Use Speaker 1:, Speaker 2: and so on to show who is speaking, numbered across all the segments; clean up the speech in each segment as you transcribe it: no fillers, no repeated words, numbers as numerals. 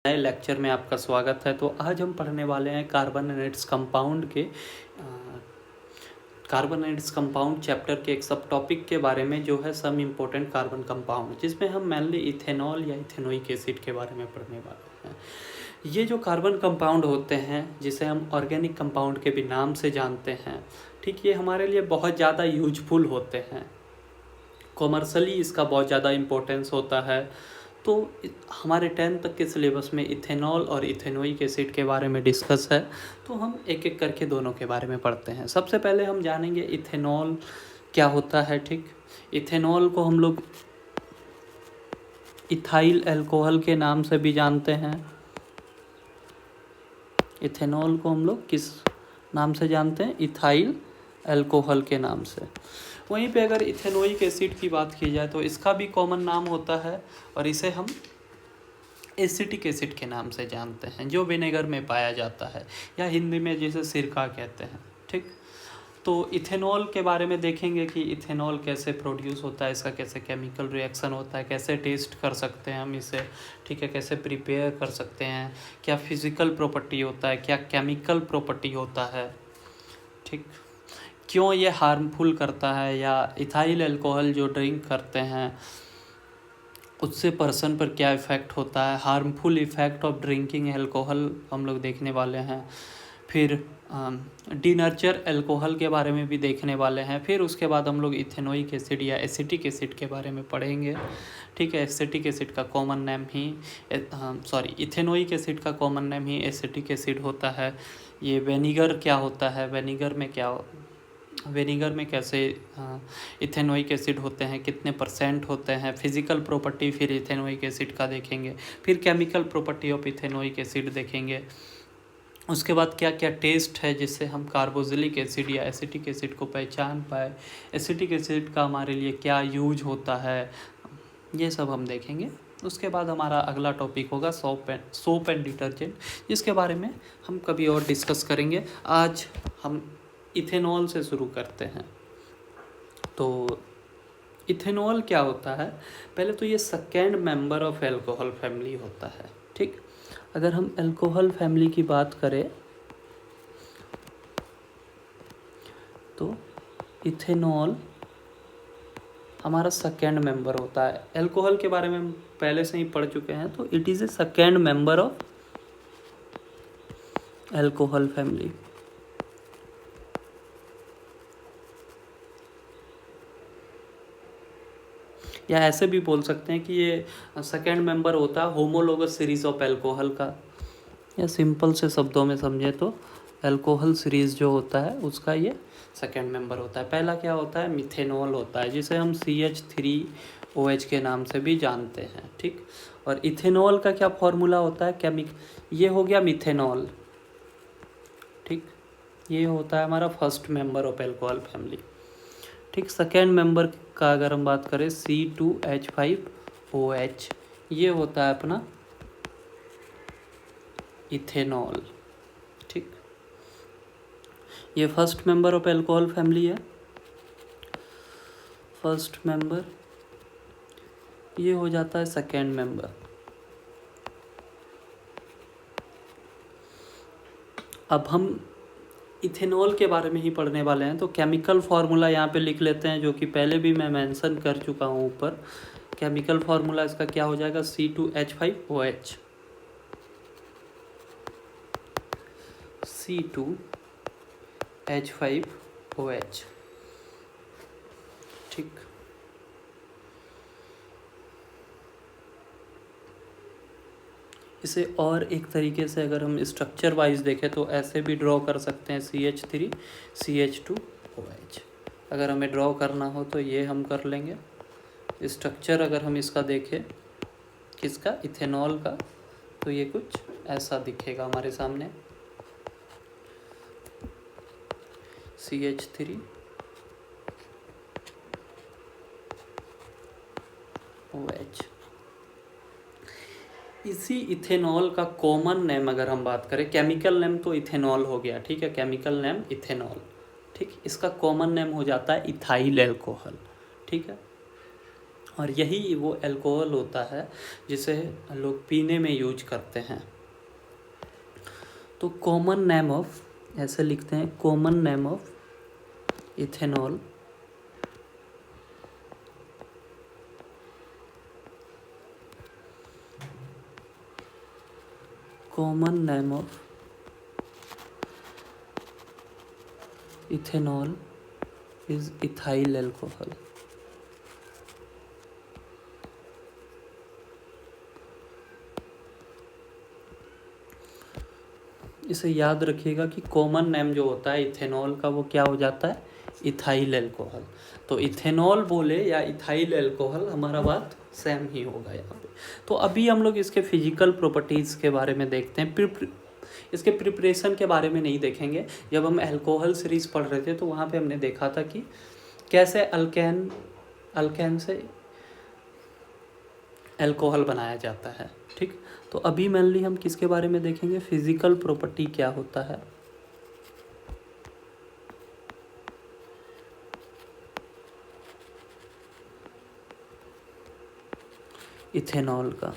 Speaker 1: नए लेक्चर में आपका स्वागत है। तो आज हम पढ़ने वाले हैं कार्बन एंड इट्स कंपाउंड के carbon and its compound chapter के एक सब टॉपिक के बारे में, जो है सम इम्पोर्टेंट कार्बन कंपाउंड, जिसमें हम मेनली इथेनॉल या इथेनोइक एसिड के बारे में पढ़ने वाले हैं। ये जो कार्बन कंपाउंड होते हैं, जिसे हम ऑर्गेनिक कंपाउंड के भी नाम से जानते हैं, ठीक, ये हमारे लिए बहुत ज़्यादा यूजफुल होते हैं। कॉमर्शली इसका बहुत ज़्यादा इम्पोर्टेंस होता है। तो हमारे 10th तक के सिलेबस में इथेनॉल और इथेनोइक एसिड के बारे में डिस्कस है, तो हम एक एक करके दोनों के बारे में पढ़ते हैं। सबसे पहले हम जानेंगे इथेनॉल क्या होता है। ठीक, इथेनॉल को हम लोग इथाइल अल्कोहल के नाम से भी जानते हैं। इथेनॉल को हम लोग किस नाम से जानते हैं? इथाइल अल्कोहल के नाम से। वहीं पे अगर इथेनोइक एसिड की बात की जाए तो इसका भी कॉमन नाम होता है, और इसे हम एसिटिक एसिड के नाम से जानते हैं, जो विनेगर में पाया जाता है, या हिंदी में जिसे सिरका कहते हैं। ठीक, तो इथेनॉल के बारे में देखेंगे कि इथेनॉल कैसे प्रोड्यूस होता है, इसका कैसे केमिकल रिएक्शन होता है, कैसे टेस्ट कर सकते हैं हम इसे, ठीक है, कैसे प्रिपेयर कर सकते हैं, क्या फिजिकल प्रॉपर्टी होता है, क्या केमिकल प्रॉपर्टी होता है, ठीक, क्यों ये हार्मफुल करता है, या इथाइल अल्कोहल जो ड्रिंक करते हैं उससे पर्सन पर क्या इफ़ेक्ट होता है, harmful effect of drinking alcohol हम लोग देखने वाले हैं। फिर डीनर्चर अल्कोहल के बारे में भी देखने वाले हैं। फिर उसके बाद हम लोग इथेनोइक एसिड या एसिटिक एसिड के बारे में पढ़ेंगे। ठीक है, एसिटिक एसिड का कॉमन नेम ही इथेनोइक एसिड का कॉमन नेम ही एसिटिक एसिड होता है। ये विनेगर क्या होता है, विनेगर में कैसे इथेनोइक एसिड होते हैं, कितने परसेंट होते हैं, फिजिकल प्रॉपर्टी फिर इथेनोइक एसिड का देखेंगे। फिर chemical property of ethanoic acid देखेंगे। उसके बाद क्या क्या टेस्ट है जिससे हम कार्बोक्सिलिक एसिड या एसिटिक एसिड को पहचान पाए, एसिटिक एसिड का हमारे लिए क्या यूज होता है, ये सब हम देखेंगे। उसके बाद हमारा अगला टॉपिक होगा सोप एंड डिटर्जेंट, जिसके बारे में हम कभी और डिस्कस करेंगे। आज हम इथेनॉल से शुरू करते हैं। तो इथेनॉल क्या होता है? पहले तो ये second member of alcohol family होता है। ठीक, अगर हम अल्कोहल फैमिली की बात करें तो इथेनॉल हमारा सेकेंड मेंबर होता है। अल्कोहल के बारे में हम पहले से ही पढ़ चुके हैं, तो it is a second member of alcohol family. या ऐसे भी बोल सकते हैं कि ये सेकेंड मेंबर होता है होमोलोगस सीरीज ऑफ अल्कोहल का, या सिंपल से शब्दों में समझे तो अल्कोहल सीरीज़ जो होता है उसका ये सेकेंड मेंबर होता है। पहला क्या होता है? मिथेनॉल होता है, जिसे हम CH3OH के नाम से भी जानते हैं। ठीक, और इथेनॉल का क्या फॉर्मूला होता है? ये हो गया मिथेनॉल। ठीक, ये होता है हमारा first member of alcohol family. ठीक, सेकेंड मेंबर का अगर हम बात करें C2H5OH, ये होता है अपना इथेनॉल। ठीक, ये first member of alcohol family है। फर्स्ट मेंबर, ये हो जाता है सेकेंड मेंबर। अब हम इथेनॉल के बारे में ही पढ़ने वाले हैं, तो केमिकल फार्मूला यहाँ पे लिख लेते हैं, जो कि पहले भी मैं मेंशन कर चुका हूँ ऊपर। केमिकल फार्मूला इसका क्या हो जाएगा? C2H5OH। C2H5OH। ठीक, इसे और एक तरीके से अगर हम स्ट्रक्चर वाइज देखें तो ऐसे भी ड्रॉ कर सकते हैं, CH3CH2OH। अगर हमें ड्रॉ करना हो तो ये हम कर लेंगे। स्ट्रक्चर अगर हम इसका देखें, किसका? इथेनॉल का, तो ये कुछ ऐसा दिखेगा हमारे सामने। CH3OH। इसी इथेनॉल का कॉमन नेम अगर हम बात करें, केमिकल नेम तो इथेनॉल हो गया, ठीक है, केमिकल नेम इथेनॉल। ठीक, इसका कॉमन नेम हो जाता है इथाइल अल्कोहल। ठीक है, और यही वो अल्कोहल होता है जिसे लोग पीने में यूज करते हैं। तो कॉमन नेम ऑफ, ऐसे लिखते हैं, common name of ethanol common name of ethanol is ethyl alcohol. इसे याद रखिएगा कि कॉमन नेम जो होता है इथेनॉल का वो क्या हो जाता है, इथाइल अल्कोहल। तो इथेनॉल बोले या इथाइल अल्कोहल, हमारा बात सेम ही होगा यहाँ पे। तो अभी हम लोग इसके फिजिकल प्रॉपर्टीज़ के बारे में देखते हैं। इसके प्रिपरेशन के बारे में नहीं देखेंगे। जब हम अल्कोहल सीरीज पढ़ रहे थे तो वहाँ पे हमने देखा था कि कैसे अल्केन से अल्कोहल बनाया जाता है। ठीक, तो अभी मेनली हम किसके बारे में देखेंगे, फिजिकल प्रॉपर्टी क्या होता है इथेनॉल का।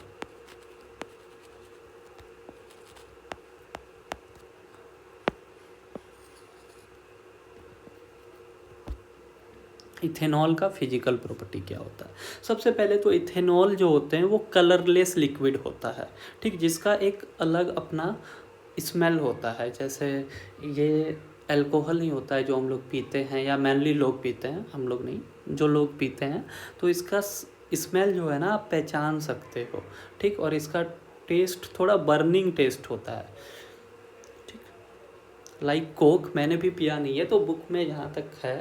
Speaker 1: इथेनॉल का फिजिकल प्रॉपर्टी क्या होता है। सबसे पहले तो इथेनॉल जो होते हैं वो कलरलेस लिक्विड होता है। ठीक, जिसका एक अलग अपना स्मेल होता है। जैसे ये अल्कोहल नहीं होता है जो हम लोग पीते हैं, या मेनली लोग पीते हैं, हम लोग नहीं, जो लोग पीते हैं, तो इसका स्मेल जो है ना आप पहचान सकते हो। ठीक, और इसका टेस्ट थोड़ा बर्निंग टेस्ट होता है। लाइक कोक, मैंने भी पिया नहीं है तो बुक में जहाँ तक है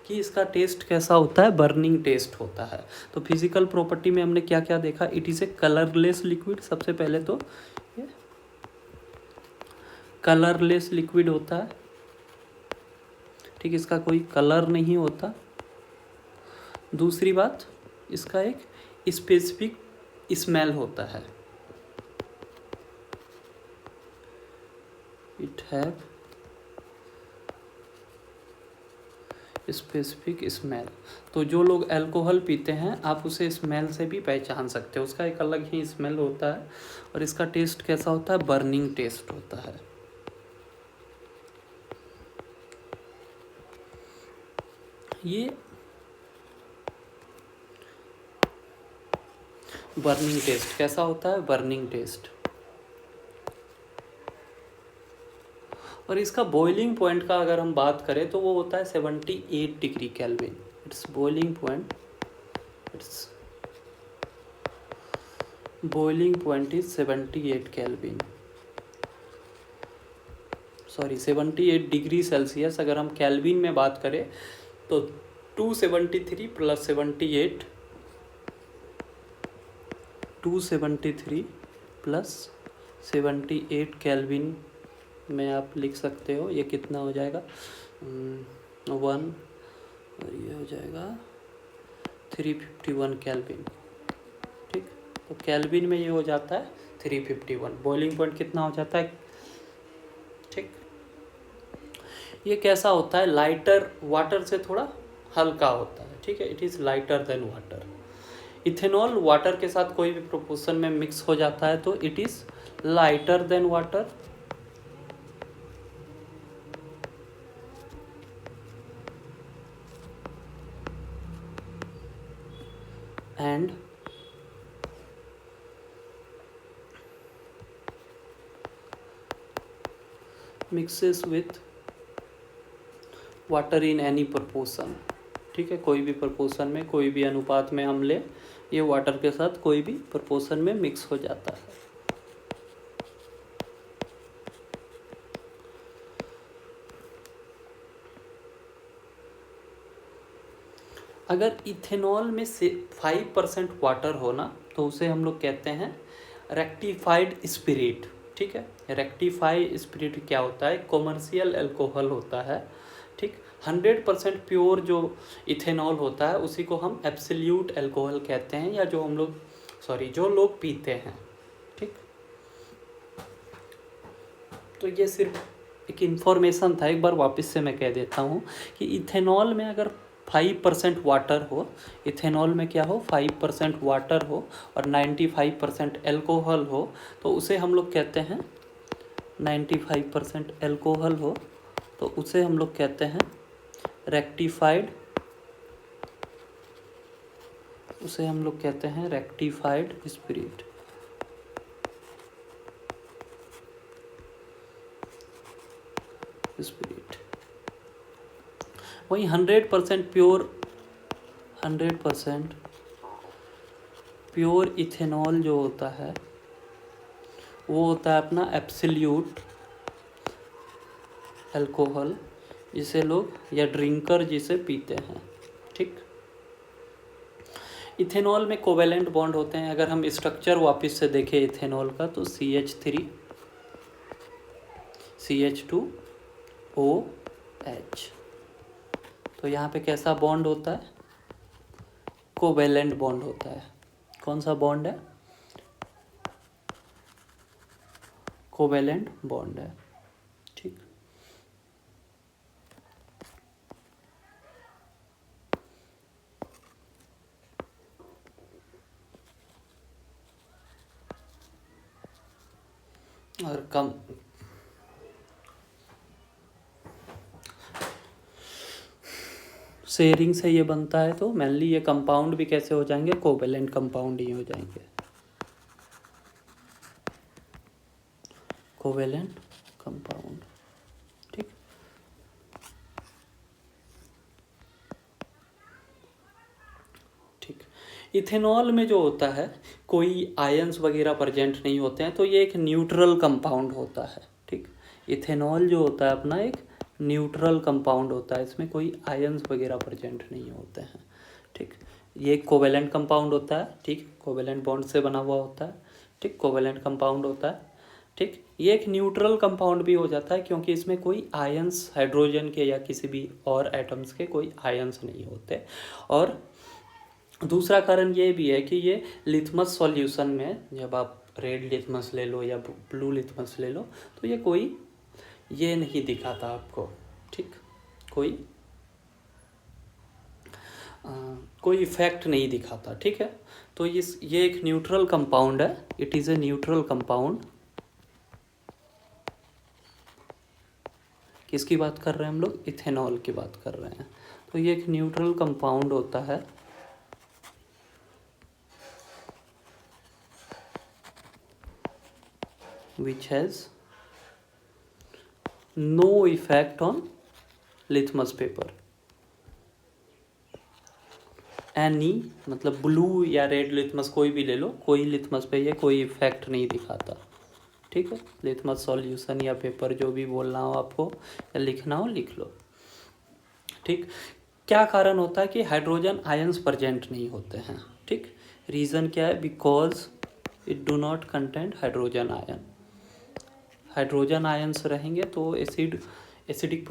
Speaker 1: कि इसका टेस्ट कैसा होता है, बर्निंग टेस्ट होता है। तो फिजिकल प्रॉपर्टी में हमने क्या क्या देखा, it is a colourless liquid. सबसे पहले तो ये कलरलेस लिक्विड होता है। ठीक, इसका कोई कलर नहीं होता। दूसरी बात, इसका एक स्पेसिफिक स्मेल होता है। It have specific smell. तो जो लोग अल्कोहल पीते हैं आप उसे स्मेल से भी पहचान सकते हो, उसका एक अलग ही स्मेल होता है। और इसका टेस्ट कैसा होता है, बर्निंग टेस्ट होता है। ये बर्निंग टेस्ट कैसा होता है, बर्निंग टेस्ट। और इसका बॉइलिंग पॉइंट का अगर हम बात करें तो वो होता है 78 degree kelvin. It's boiling point, it's boiling point is 78 kelvin, sorry 78 degree Celsius. अगर हम केल्विन में बात करें तो 273 प्लस 78, 273 प्लस 78 केल्विन में आप लिख सकते हो। ये कितना हो जाएगा, 1, और ये हो जाएगा 351 केल्विन। ठीक, तो केल्विन में ये हो जाता है 351। बॉइलिंग पॉइंट कितना हो जाता है। ठीक, ये कैसा होता है, लाइटर वाटर से थोड़ा हल्का होता है। ठीक है, it is lighter than water. Ethanol water के साथ कोई भी प्रोपोर्शन में मिक्स हो जाता है तो it is lighter than water. and mixes with water in any proportion। ठीक है, कोई भी proportion में, कोई भी अनुपात में हम ले, ये वाटर के साथ कोई भी proportion में मिक्स हो जाता है। अगर इथेनॉल में से 5% वाटर हो ना तो उसे हम लोग कहते हैं रेक्टिफाइड स्पिरिट। ठीक है, रेक्टिफाइड स्पिरिट क्या होता है, कॉमर्शियल अल्कोहल होता है। ठीक, 100% प्योर जो इथेनॉल होता है उसी को हम एब्सोल्यूट अल्कोहल कहते हैं, या जो हम लोग जो लोग पीते हैं। ठीक, तो ये सिर्फ एक इन्फॉर्मेशन था, एक बार वापस से मैं कह देता हूँ कि इथेनॉल में अगर 5% वाटर हो, इथेनॉल में क्या हो 5% वाटर हो और 95% एल्कोहल हो, तो उसे हम लोग कहते हैं 95% एल्कोहल हो तो उसे हम लोग कहते हैं रेक्टिफाइड, उसे हम लोग कहते हैं रेक्टिफाइड स्पिरिट। वही 100% प्योर, 100% प्योर इथेनॉल जो होता है वो होता है अपना एब्सोल्यूट अल्कोहल, जिसे लोग या ड्रिंकर जिसे पीते हैं। ठीक, इथेनॉल में कोवेलेंट बॉन्ड होते हैं। अगर हम स्ट्रक्चर वापस से देखें इथेनॉल का तो CH3 CH2OH, तो यहाँ पे कैसा बॉन्ड होता है, कोवेलेंट बॉन्ड होता है। कौन सा बॉन्ड है, कोवेलेंट बॉन्ड है। ठीक, और कम शेयरिंग से ये बनता है, तो मेनली ये कंपाउंड भी कैसे हो जाएंगे, कोवेलेंट कंपाउंड ही हो जाएंगे, कोवेलेंट कंपाउंड। ठीक, ठीक, इथेनॉल में जो होता है कोई आयंस वगैरह प्रेजेंट नहीं होते हैं, तो ये एक न्यूट्रल कंपाउंड होता है। ठीक, इथेनॉल जो होता है अपना एक न्यूट्रल कंपाउंड होता है, इसमें कोई आयंस वगैरह प्रेजेंट नहीं होते हैं। ठीक, ये एक कोवेलेंट कंपाउंड होता है। ठीक, कोवेलेंट बॉन्ड से बना हुआ होता है। ठीक, कोवेलेंट कंपाउंड होता है। ठीक, ये एक न्यूट्रल कंपाउंड भी हो जाता है क्योंकि इसमें कोई आयंस हाइड्रोजन के या किसी भी और एटम्स के कोई आयंस नहीं होते। और दूसरा कारण ये भी है कि ये लिथमस सॉल्यूशन में, जब आप रेड लिथमस ले लो या ब्लू लिथमस ले लो, तो ये कोई ये नहीं दिखाता आपको। ठीक, कोई इफेक्ट नहीं दिखाता। ठीक है, तो ये एक न्यूट्रल कंपाउंड है, it is a neutral compound. किसकी बात कर रहे हैं हम लोग, इथेनॉल की बात कर रहे हैं। तो ये एक न्यूट्रल कंपाउंड होता है which has no effect on litmus paper। Any मतलब ब्लू या रेड लिथमस कोई भी ले लो, कोई लिथमस पे ये कोई इफेक्ट नहीं दिखाता। ठीक है, लिथमस सॉल्यूशन या पेपर जो भी बोलना हो आपको या लिखना हो लिख लो। ठीक, क्या कारण होता है कि हाइड्रोजन आयंस प्रेजेंट नहीं होते हैं। ठीक, रीज़न क्या है, because it do not content hydrogen ion. Hydrogen ions रहेंगे तो एसिडिक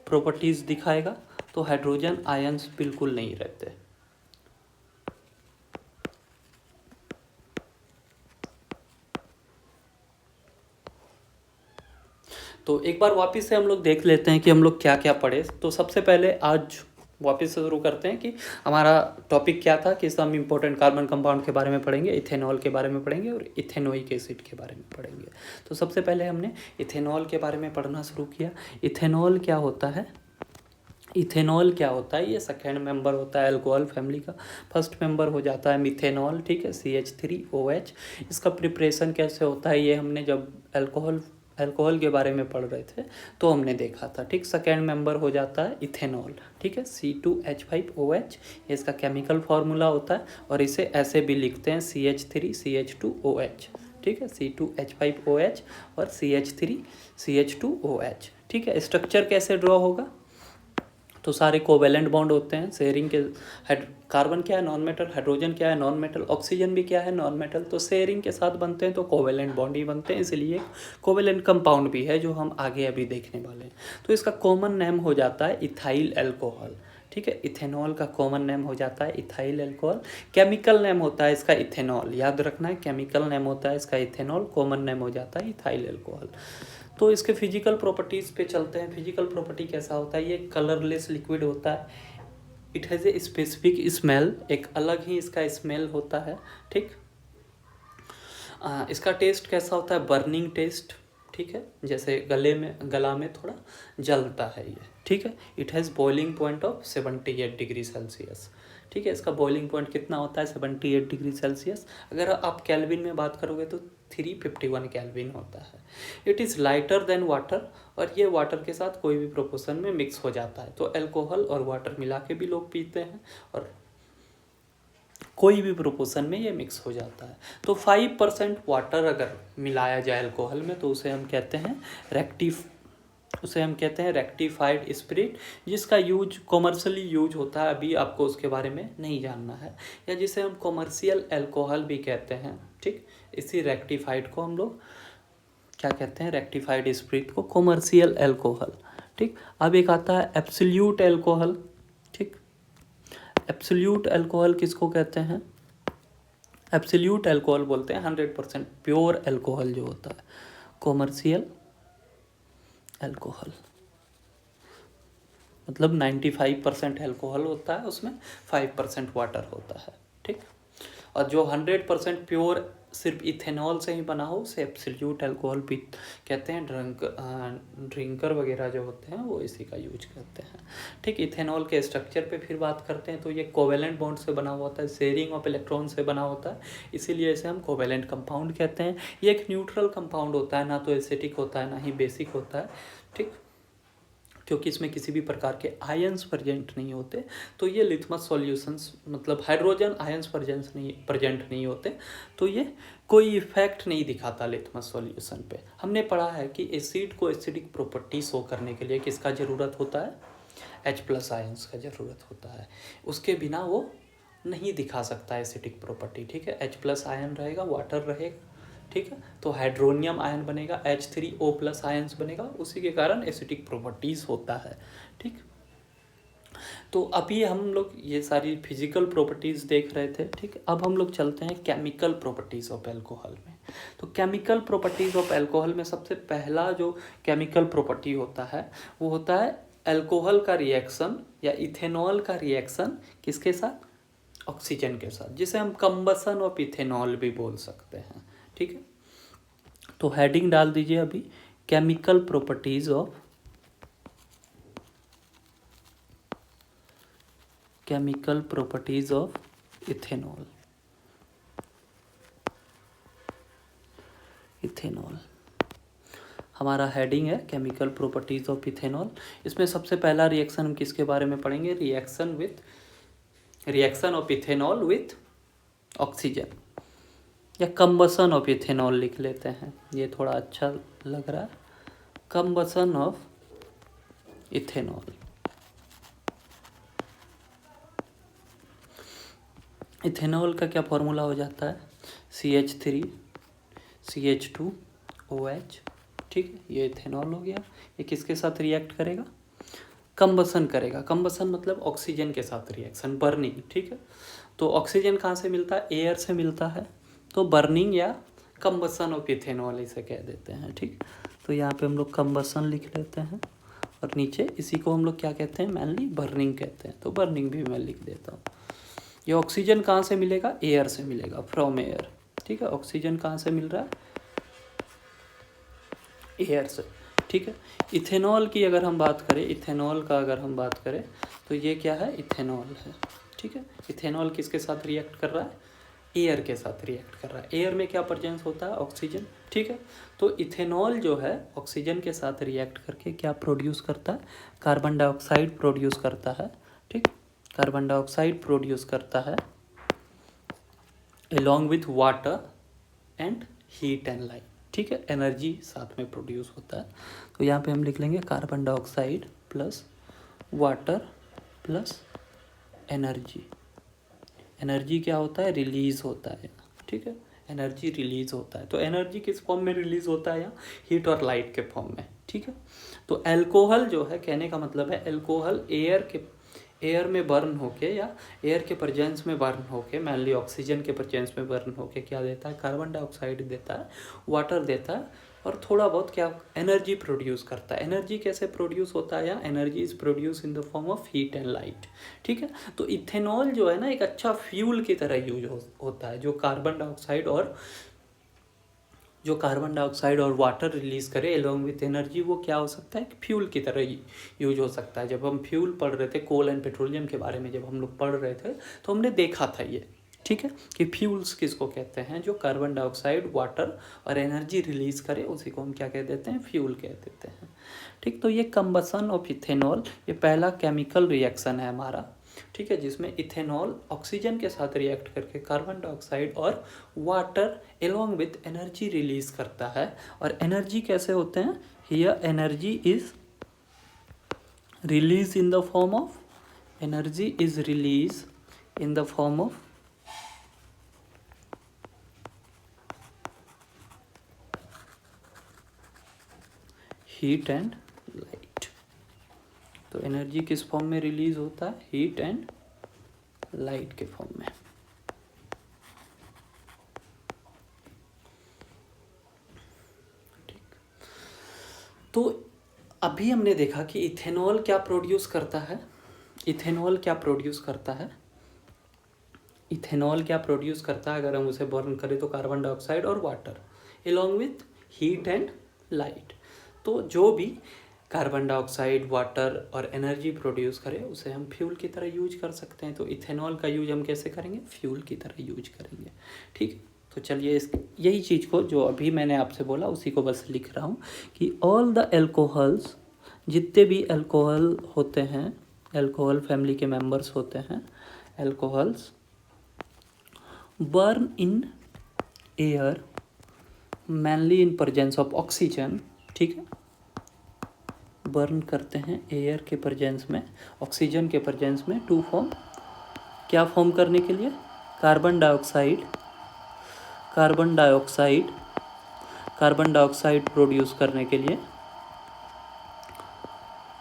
Speaker 1: प्रॉपर्टीज़ दिखाएगा, तो हाइड्रोजन आयंस बिल्कुल नहीं रहते। तो एक बार वापस से हम लोग देख लेते हैं कि हम लोग क्या क्या पढ़े। तो सबसे पहले आज वापस से शुरू करते हैं कि हमारा टॉपिक क्या था, कि हम इम्पोर्टेंट कार्बन कंपाउंड के बारे में पढ़ेंगे, इथेनॉल के बारे में पढ़ेंगे और इथेनोइक एसिड के बारे में पढ़ेंगे। तो सबसे पहले हमने इथेनॉल के बारे में पढ़ना शुरू किया। इथेनॉल क्या होता है, इथेनॉल क्या होता है, ये सेकेंड मेंबर होता है अल्कोहल फैमिली का। फर्स्ट मेंबर हो जाता है मिथेनॉल। ठीक है, CH3OH। इसका प्रिपरेशन कैसे होता है ये हमने जब अल्कोहल के बारे में पढ़ रहे थे तो हमने देखा था। ठीक, सेकेंड मेंबर हो जाता है इथेनॉल। ठीक है, C2H5OH, ये इसका केमिकल फार्मूला होता है और इसे ऐसे भी लिखते हैं CH3CH2OH। ठीक है, C2H5OH और CH3CH2OH। ठीक है, स्ट्रक्चर कैसे ड्रॉ होगा, तो सारे कोवेलेंट बॉन्ड होते हैं शेयरिंग के। कार्बन क्या है, नॉन मेटल, हाइड्रोजन क्या है, नॉन मेटल, ऑक्सीजन भी क्या है, नॉन मेटल। तो शेयरिंग के साथ बनते हैं तो कोवेलेंट बॉन्ड ही बनते हैं, इसलिए कोवेलेंट कंपाउंड भी है जो हम आगे अभी देखने वाले हैं। तो इसका कॉमन नेम हो जाता है इथाइल अल्कोहल। ठीक है, इथेनॉल का कॉमन नेम हो जाता है इथाइल अल्कोहल। केमिकल नेम होता है इसका इथेनॉल, याद रखना है, केमिकल नेम होता है इसका इथेनॉल, कॉमन नेम हो जाता है इथाइल अल्कोहल। तो इसके फिजिकल प्रॉपर्टीज़ पे चलते हैं। फिजिकल प्रॉपर्टी कैसा होता है, ये कलरलेस लिक्विड होता है, it has a specific smell, एक अलग ही इसका स्मेल होता है, ठीक। इसका टेस्ट कैसा होता है, बर्निंग टेस्ट, ठीक है, जैसे गला में थोड़ा जलता है ये, ठीक है। It has boiling point of 78 degree Celsius, ठीक है। इसका बॉइलिंग पॉइंट कितना होता है, 78 डिग्री सेल्सियस। अगर आप कैल्विन में बात करोगे तो 351 कैल्विन होता है। It is lighter than water, और ये वाटर के साथ कोई भी प्रोपोर्शन में मिक्स हो जाता है। तो अल्कोहल और वाटर मिला के भी लोग पीते हैं, और कोई भी प्रोपोर्शन में ये मिक्स हो जाता है। तो 5% वाटर अगर मिलाया जाए अल्कोहल में तो उसे हम कहते हैं रेक्टिफाइड स्पिरिट, जिसका यूज कॉमर्शियली यूज होता है। अभी आपको उसके बारे में नहीं जानना है, या जिसे हम कॉमर्शियल अल्कोहल भी कहते हैं, ठीक। इसी रेक्टिफाइड को हम लोग क्या कहते हैं, रेक्टिफाइड स्पिरिट को कॉमर्शियल अल्कोहल, ठीक। अब एक आता है एब्सोल्यूट अल्कोहल, ठीक। एब्सोल्यूट अल्कोहल किसको कहते हैं, एब्सोल्यूट अल्कोहल बोलते हैं 100% प्योर अल्कोहल जो होता है। कॉमर्शियल अल्कोहल मतलब 95% अल्कोहल होता है, उसमें 5% वाटर होता है, ठीक। और जो 100% प्योर सिर्फ इथेनॉल से ही बना हो उसे एब्सोल्यूट अल्कोहल भी कहते हैं। ड्रिंकर वगैरह जो होते हैं वो इसी का यूज करते हैं, ठीक। इथेनॉल के स्ट्रक्चर पे फिर बात करते हैं, तो ये कोवेलेंट बॉन्ड से बना हुआ होता है, शेयरिंग ऑफ इलेक्ट्रॉन से बना होता है, इसीलिए इसे हम कोवेलेंट कंपाउंड कहते हैं। ये एक न्यूट्रल कंपाउंड होता है, ना तो एसिटिक होता है ना ही बेसिक होता है, ठीक, क्योंकि इसमें किसी भी प्रकार के आयंस प्रेजेंट नहीं होते। तो ये लिथमस सॉल्यूशंस मतलब हाइड्रोजन आयंस प्रेजेंट नहीं होते, तो ये कोई इफेक्ट नहीं दिखाता लिथमस सॉल्यूशन पे। हमने पढ़ा है कि एसिड को एसिडिक प्रॉपर्टी शो करने के लिए किसका ज़रूरत होता है, H+ आयंस का ज़रूरत होता है, उसके बिना वो नहीं दिखा सकता एसिडिक प्रॉपर्टी, ठीक है। H+ आयन रहेगा, वाटर रहेगा, ठीक है, तो हाइड्रोनियम आयन बनेगा, H3O+ आयन्स बनेगा, उसी के कारण एसिडिक प्रॉपर्टीज़ होता है, ठीक। तो अभी हम लोग ये सारी फिजिकल प्रॉपर्टीज़ देख रहे थे, ठीक। अब हम लोग चलते हैं केमिकल प्रॉपर्टीज़ ऑफ अल्कोहल में। तो केमिकल प्रॉपर्टीज़ ऑफ अल्कोहल में सबसे पहला जो केमिकल प्रॉपर्टी होता है वो होता है अल्कोहल का रिएक्शन या इथेनॉल का रिएक्शन किसके साथ, ऑक्सीजन के साथ, जिसे हम कंबसन ऑफ इथेनॉल भी बोल सकते हैं, ठीक है। तो हेडिंग डाल दीजिए अभी, केमिकल प्रॉपर्टीज ऑफ इथेनॉल। हमारा हेडिंग है केमिकल प्रॉपर्टीज ऑफ इथेनॉल। इसमें सबसे पहला रिएक्शन हम किसके बारे में पढ़ेंगे, reaction of ethanol with oxygen, या कंबसन ऑफ इथेनॉल लिख लेते हैं, ये थोड़ा अच्छा लग रहा है, कंबसन ऑफ इथेनॉल। इथेनॉल का क्या फॉर्मूला हो जाता है, CH3 CH2 OH, ठीक है, ये इथेनॉल हो गया। ये किसके साथ रिएक्ट करेगा, कंबसन करेगा। कंबसन मतलब ऑक्सीजन के साथ रिएक्शन, बर्निंग, ठीक है। तो ऑक्सीजन कहाँ से मिलता है, एयर से मिलता है, तो बर्निंग या कंबसन ऑफ इथेनॉल इसे कह देते हैं, ठीक। तो यहाँ पे हम लोग कंबसन लिख लेते हैं, और नीचे इसी को हम लोग क्या कहते हैं, मेनली बर्निंग कहते हैं, तो बर्निंग भी मैं लिख देता हूँ। ये ऑक्सीजन कहाँ से मिलेगा, एयर से मिलेगा, फ्रॉम एयर, ठीक है। ऑक्सीजन कहाँ से मिल रहा है, एयर से, ठीक है। इथेनॉल की अगर हम बात करें, तो ये क्या है, इथेनॉल है, ठीक है। इथेनॉल किसके साथ रिएक्ट कर रहा है, एयर के साथ रिएक्ट कर रहा है। एयर में क्या प्रेजेंस होता है, ऑक्सीजन, ठीक है। तो इथेनॉल जो है ऑक्सीजन के साथ रिएक्ट करके क्या प्रोड्यूस करता है, कार्बन डाइऑक्साइड प्रोड्यूस करता है, ठीक। कार्बन डाइऑक्साइड प्रोड्यूस करता है along with water and heat and light, ठीक है। एनर्जी साथ में प्रोड्यूस होता है। तो यहाँ पे हम लिख लेंगे carbon dioxide plus water plus energy. Energy क्या होता है, रिलीज होता है, ठीक है, एनर्जी रिलीज होता है। तो एनर्जी किस फॉर्म में रिलीज होता है, यहाँ हीट और लाइट के फॉर्म में, ठीक है। तो अल्कोहल जो है, कहने का मतलब है अल्कोहल एयर में बर्न होके या एयर के प्रेजेंस में बर्न होके, मेनली ऑक्सीजन के प्रेजेंस में बर्न होके क्या देता है, कार्बन डाइऑक्साइड देता है, वाटर देता है, और थोड़ा बहुत क्या एनर्जी प्रोड्यूस करता है। एनर्जी कैसे प्रोड्यूस होता है, या energy is produce in the form of heat and light. ठीक है, तो इथेनॉल जो है ना एक अच्छा फ्यूल की तरह यूज होता है, जो कार्बन डाइऑक्साइड और वाटर रिलीज करे एलोंग विथ एनर्जी, वो क्या हो सकता है, फ्यूल की तरह यूज हो सकता है। जब हम फ्यूल पढ़ रहे थे, कोल एंड पेट्रोलियम के बारे में जब हम लोग पढ़ रहे थे, तो हमने देखा था ये, ठीक है, कि फ्यूल्स किसको कहते हैं, जो कार्बन डाइऑक्साइड, वाटर और एनर्जी रिलीज करे, उसी को हम क्या कह देते हैं, फ्यूल कह देते हैं। ठीक, तो ये कंबसन ऑफ इथेनॉल, ये पहला केमिकल रिएक्शन है हमारा, ठीक है, जिसमें इथेनॉल ऑक्सीजन के साथ रिएक्ट करके कार्बन डाइऑक्साइड और water along with energy release करता है। और एनर्जी कैसे होते हैं, here energy is release in the form of heat and light. तो एनर्जी किस फॉर्म में रिलीज होता है, हीट एंड लाइट के फॉर्म में। ठीक, तो अभी हमने देखा कि इथेनॉल क्या प्रोड्यूस करता है, इथेनॉल क्या प्रोड्यूस करता है, अगर हम उसे बर्न करें तो कार्बन डाइऑक्साइड और water along with heat and light. तो जो भी कार्बन डाइऑक्साइड, वाटर और एनर्जी प्रोड्यूस करे, उसे हम फ्यूल की तरह यूज कर सकते हैं। तो इथेनॉल का यूज हम कैसे करेंगे, फ्यूल की तरह यूज करेंगे। ठीक, तो चलिए यही चीज़ को जो अभी मैंने आपसे बोला उसी को बस लिख रहा हूँ कि ऑल द एल्कोहल्स, जितने भी एल्कोहल होते हैं, एल्कोहल फैमिली के मेंबर्स होते हैं, alcohols burn in air mainly in presence of oxygen. ठीक है, बर्न करते हैं एयर के प्रेजेंस में, ऑक्सीजन के प्रेजेंस में, टू फॉर्म, क्या फॉर्म करने के लिए, कार्बन डाइऑक्साइड प्रोड्यूस करने के लिए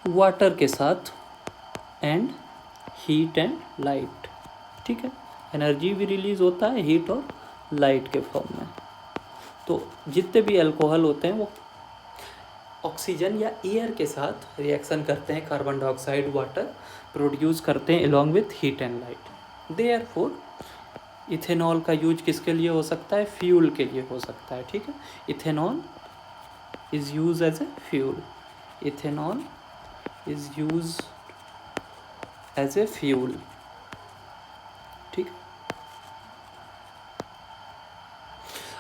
Speaker 1: वाटर के साथ एंड हीट एंड लाइट। ठीक है, एनर्जी भी रिलीज होता है हीट और लाइट के फॉर्म में। तो जितने भी अल्कोहल होते हैं वो ऑक्सीजन या एयर के साथ रिएक्शन करते हैं, कार्बन डाइऑक्साइड, वाटर प्रोड्यूस करते हैं along with heat and light. Therefore ethanol का यूज किसके लिए हो सकता है, फ्यूल के लिए हो सकता है। ठीक है, ethanol is use as a fuel, ethanol is use as a fuel. ठीक,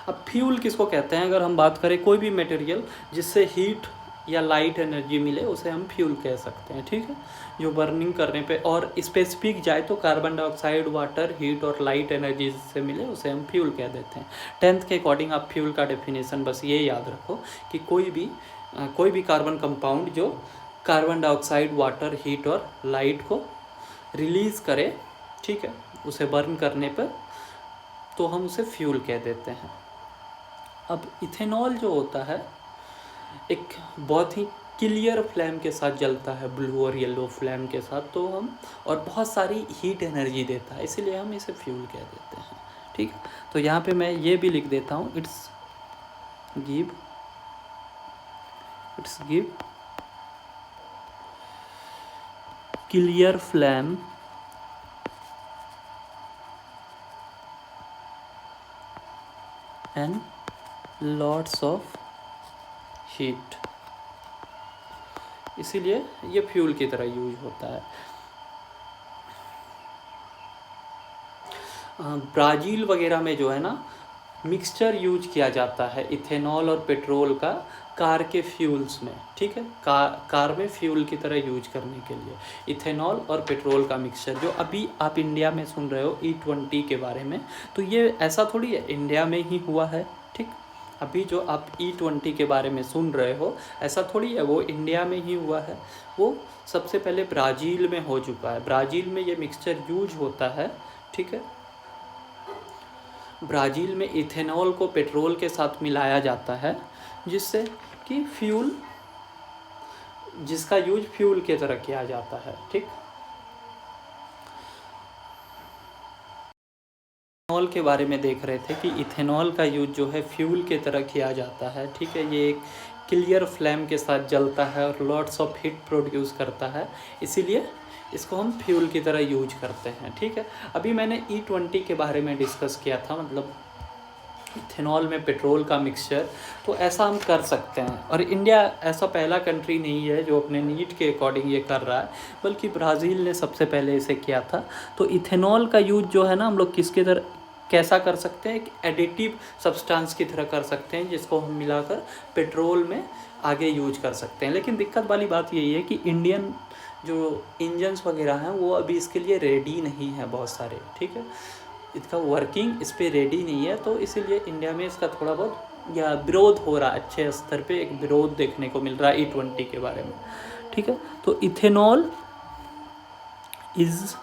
Speaker 1: अब फ्यूल किसको कहते हैं, अगर हम बात करें कोई भी मटेरियल जिससे हीट या लाइट एनर्जी मिले उसे हम फ्यूल कह सकते हैं। ठीक है, जो बर्निंग करने पे और स्पेसिफिक जाए तो कार्बन डाइऑक्साइड, वाटर, हीट और लाइट एनर्जी से मिले उसे हम फ्यूल कह देते हैं। 10th के अकॉर्डिंग आप फ्यूल का डेफिनेशन बस ये याद रखो कि कोई भी कार्बन कंपाउंड जो कार्बन डाइऑक्साइड, वाटर, हीट और लाइट को रिलीज़ करे, ठीक है, उसे बर्न करने पर तो हम उसे फ्यूल कह देते हैं। अब इथेनॉल जो होता है एक बहुत ही क्लियर फ्लेम के साथ जलता है, ब्लू और येलो फ्लेम के साथ, तो हम और बहुत सारी हीट एनर्जी देता है, इसीलिए हम इसे फ्यूल कह देते हैं। ठीक, तो यहाँ पे मैं ये भी लिख देता हूँ, it's give clear flame and lots of heat, इसीलिए ये फ्यूल की तरह यूज होता है। ब्राज़ील वगैरह में जो है ना मिक्सचर यूज किया जाता है इथेनॉल और पेट्रोल का कार के फ्यूल्स में। ठीक है, कार में फ्यूल की तरह यूज करने के लिए इथेनॉल और पेट्रोल का मिक्सचर, जो अभी आप इंडिया में सुन रहे हो E20 के बारे में, तो ये ऐसा थोड़ी है इंडिया में ही हुआ है। ठीक, अभी जो आप E20 के बारे में सुन रहे हो ऐसा थोड़ी है वो इंडिया में ही हुआ है, वो सबसे पहले ब्राज़ील में हो चुका है। ब्राज़ील में ये मिक्सचर यूज होता है। ठीक है, ब्राज़ील में इथेनॉल को पेट्रोल के साथ मिलाया जाता है जिससे कि जिसका यूज फ्यूल की तरह किया जाता है। ठीक, इथेनॉल के बारे में देख रहे थे कि इथेनॉल का यूज जो है फ्यूल के तरह किया जाता है, ठीक है। ये एक क्लियर फ्लेम के साथ जलता है और लॉट्स ऑफ हीट प्रोड्यूस करता है, इसीलिए इसको हम फ्यूल की तरह यूज करते हैं, ठीक है। अभी मैंने E20 के बारे में डिस्कस किया था, मतलब इथेनॉल में पेट्रोल का मिक्सचर, तो ऐसा हम कर सकते हैं। और इंडिया ऐसा पहला कंट्री नहीं है जो अपने नीड के अकॉर्डिंग ये कर रहा है, बल्कि ब्राज़ील ने सबसे पहले इसे किया था। तो इथेनॉल का यूज जो है ना, हम लोग किसके तरह कैसा कर सकते हैं, एक एडिटिव सब्सटेंस की तरह कर सकते हैं, जिसको हम मिलाकर पेट्रोल में आगे यूज कर सकते हैं। लेकिन दिक्कत वाली बात यही है कि इंडियन जो इंजन्स वगैरह हैं वो अभी इसके लिए रेडी नहीं है बहुत सारे, ठीक है। इसका वर्किंग इस पर रेडी नहीं है, तो इसीलिए इंडिया में इसका थोड़ा बहुत या विरोध हो रहा है, अच्छे स्तर पे एक विरोध देखने को मिल रहा है E20 के बारे में, ठीक है। तो ethanol is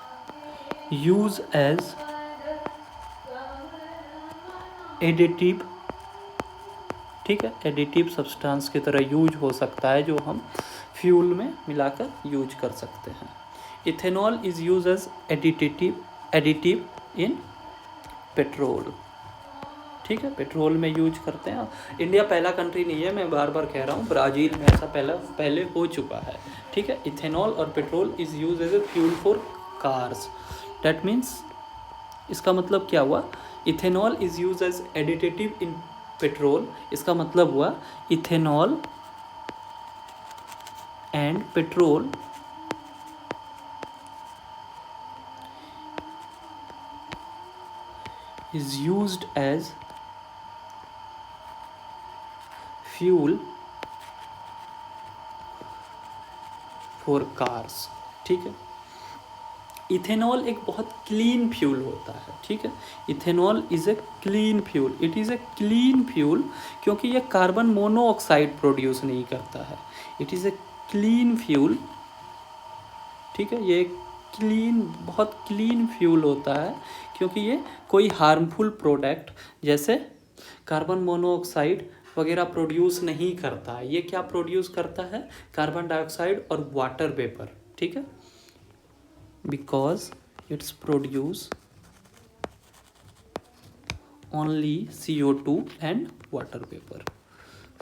Speaker 1: use as additive, ठीक है, एडिटिव सब्सटेंस की तरह यूज हो सकता है, जो हम फ्यूल में मिलाकर यूज कर सकते हैं। Ethanol is use as additive in petrol, ठीक है, पेट्रोल में यूज करते हैं। इंडिया पहला कंट्री नहीं है, मैं बार बार कह रहा हूँ, ब्राज़ील में ऐसा पहले हो चुका है, ठीक है। इथेनॉल और petrol is use as a fuel for cars, that means इसका मतलब क्या हुआ, ethanol is use as additive in petrol, इसका मतलब हुआ ethanol and petrol is used as fuel for cars, ठीक है। इथेनॉल एक बहुत क्लीन फ्यूल होता है, ठीक है। Ethanol is a clean fuel, it is a clean fuel, क्योंकि ये कार्बन मोनोऑक्साइड प्रोड्यूस नहीं करता है। It is a clean fuel, ठीक है। ये बहुत क्लीन फ्यूल होता है, क्योंकि ये कोई हार्मफुल प्रोडक्ट जैसे कार्बन मोनोऑक्साइड वगैरह प्रोड्यूस नहीं करता है। ये क्या प्रोड्यूस करता है, कार्बन डाइऑक्साइड और वाटर वेपर, ठीक है। Because it's produce only CO2 and water vapour,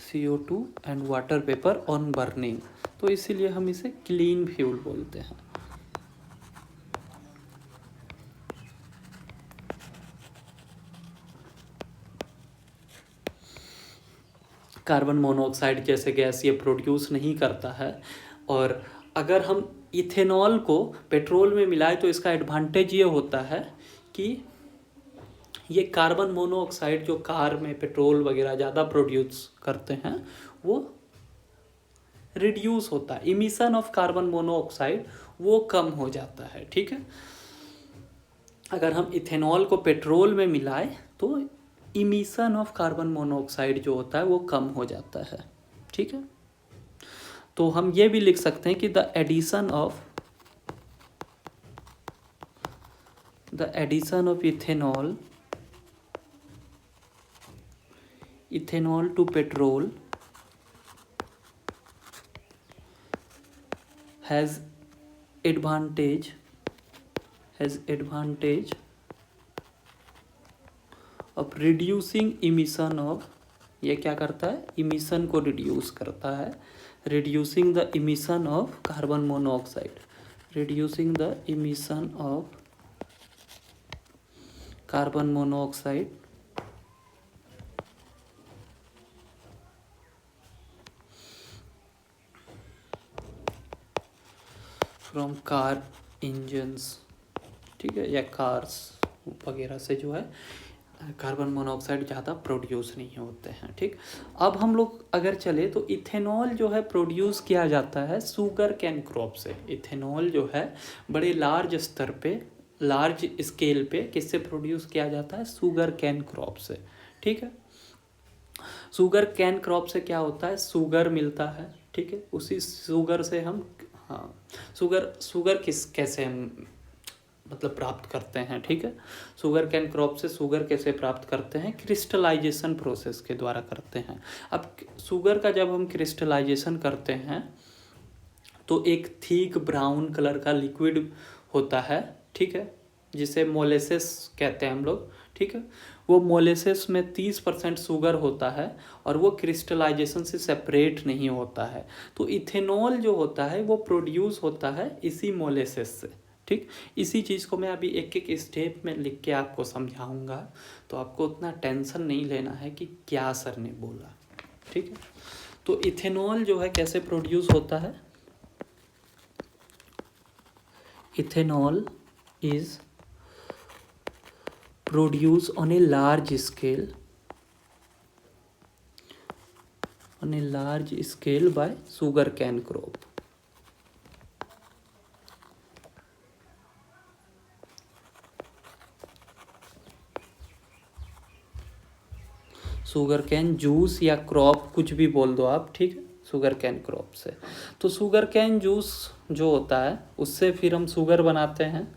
Speaker 1: CO2 and water vapour on burning, तो इसीलिए हम इसे क्लीन फ्यूल बोलते हैं। कार्बन मोनोऑक्साइड जैसे गैस ये प्रोड्यूस नहीं करता है। और अगर हम इथेनॉल को पेट्रोल में मिलाए तो इसका एडवांटेज ये होता है कि ये कार्बन मोनोऑक्साइड जो कार में पेट्रोल वगैरह ज़्यादा प्रोड्यूस करते हैं वो रिड्यूस होता है, इमिशन ऑफ कार्बन मोनोऑक्साइड वो कम हो जाता है, ठीक है। अगर हम इथेनॉल को पेट्रोल में मिलाए तो इमिशन ऑफ कार्बन मोनोऑक्साइड जो होता है वो कम हो जाता है, ठीक है। तो हम ये भी लिख सकते हैं कि the addition of ethanol to petrol has advantage of reducing emission of, ये क्या करता है, इमिशन को रिड्यूस करता है, reducing the emission of carbon monoxide, reducing the emission of carbon monoxide from car engines, ठीक है, या कार्स वगैरह से जो है कार्बन मोनोऑक्साइड ज़्यादा प्रोड्यूस नहीं होते हैं, ठीक। अब हम लोग अगर चले तो इथेनॉल जो है प्रोड्यूस किया जाता है शुगर कैन क्रॉप से। इथेनॉल जो है बड़े लार्ज स्तर पे, लार्ज स्केल पे किससे प्रोड्यूस किया जाता है, शुगर कैन क्रॉप से, ठीक है। शुगर कैन क्रॉप से क्या होता है, शुगर मिलता है, ठीक है। उसी शुगर से हम शुगर कैसे हम मतलब प्राप्त करते हैं, ठीक है। शुगर कैन क्रॉप से शुगर कैसे प्राप्त करते हैं, क्रिस्टलाइजेशन प्रोसेस के द्वारा करते हैं। अब शुगर का जब हम क्रिस्टलाइजेशन करते हैं तो एक थिक ब्राउन कलर का लिक्विड होता है, ठीक है, जिसे मोलेसेस कहते हैं हम लोग, ठीक है। वो मोलेसेस में 30% शुगर होता है और वो क्रिस्टलाइजेशन से सेपरेट नहीं होता है। तो इथेनॉल जो होता है वो प्रोड्यूस होता है इसी मोलेसेस से, ठीक। इसी चीज़ को मैं अभी एक एक स्टेप में लिख के आपको समझाऊंगा, तो आपको उतना टेंशन नहीं लेना है कि क्या सर ने बोला, ठीक है। तो इथेनॉल जो है कैसे प्रोड्यूस होता है? Ethanol is produce on a large scale bye sugar cane crop. Sugar cane juice या क्रॉप कुछ भी बोल दो आप, ठीक है, शुगर कैन क्रॉप से। तो शुगर कैन जूस जो होता है उससे फिर हम शुगर बनाते हैं।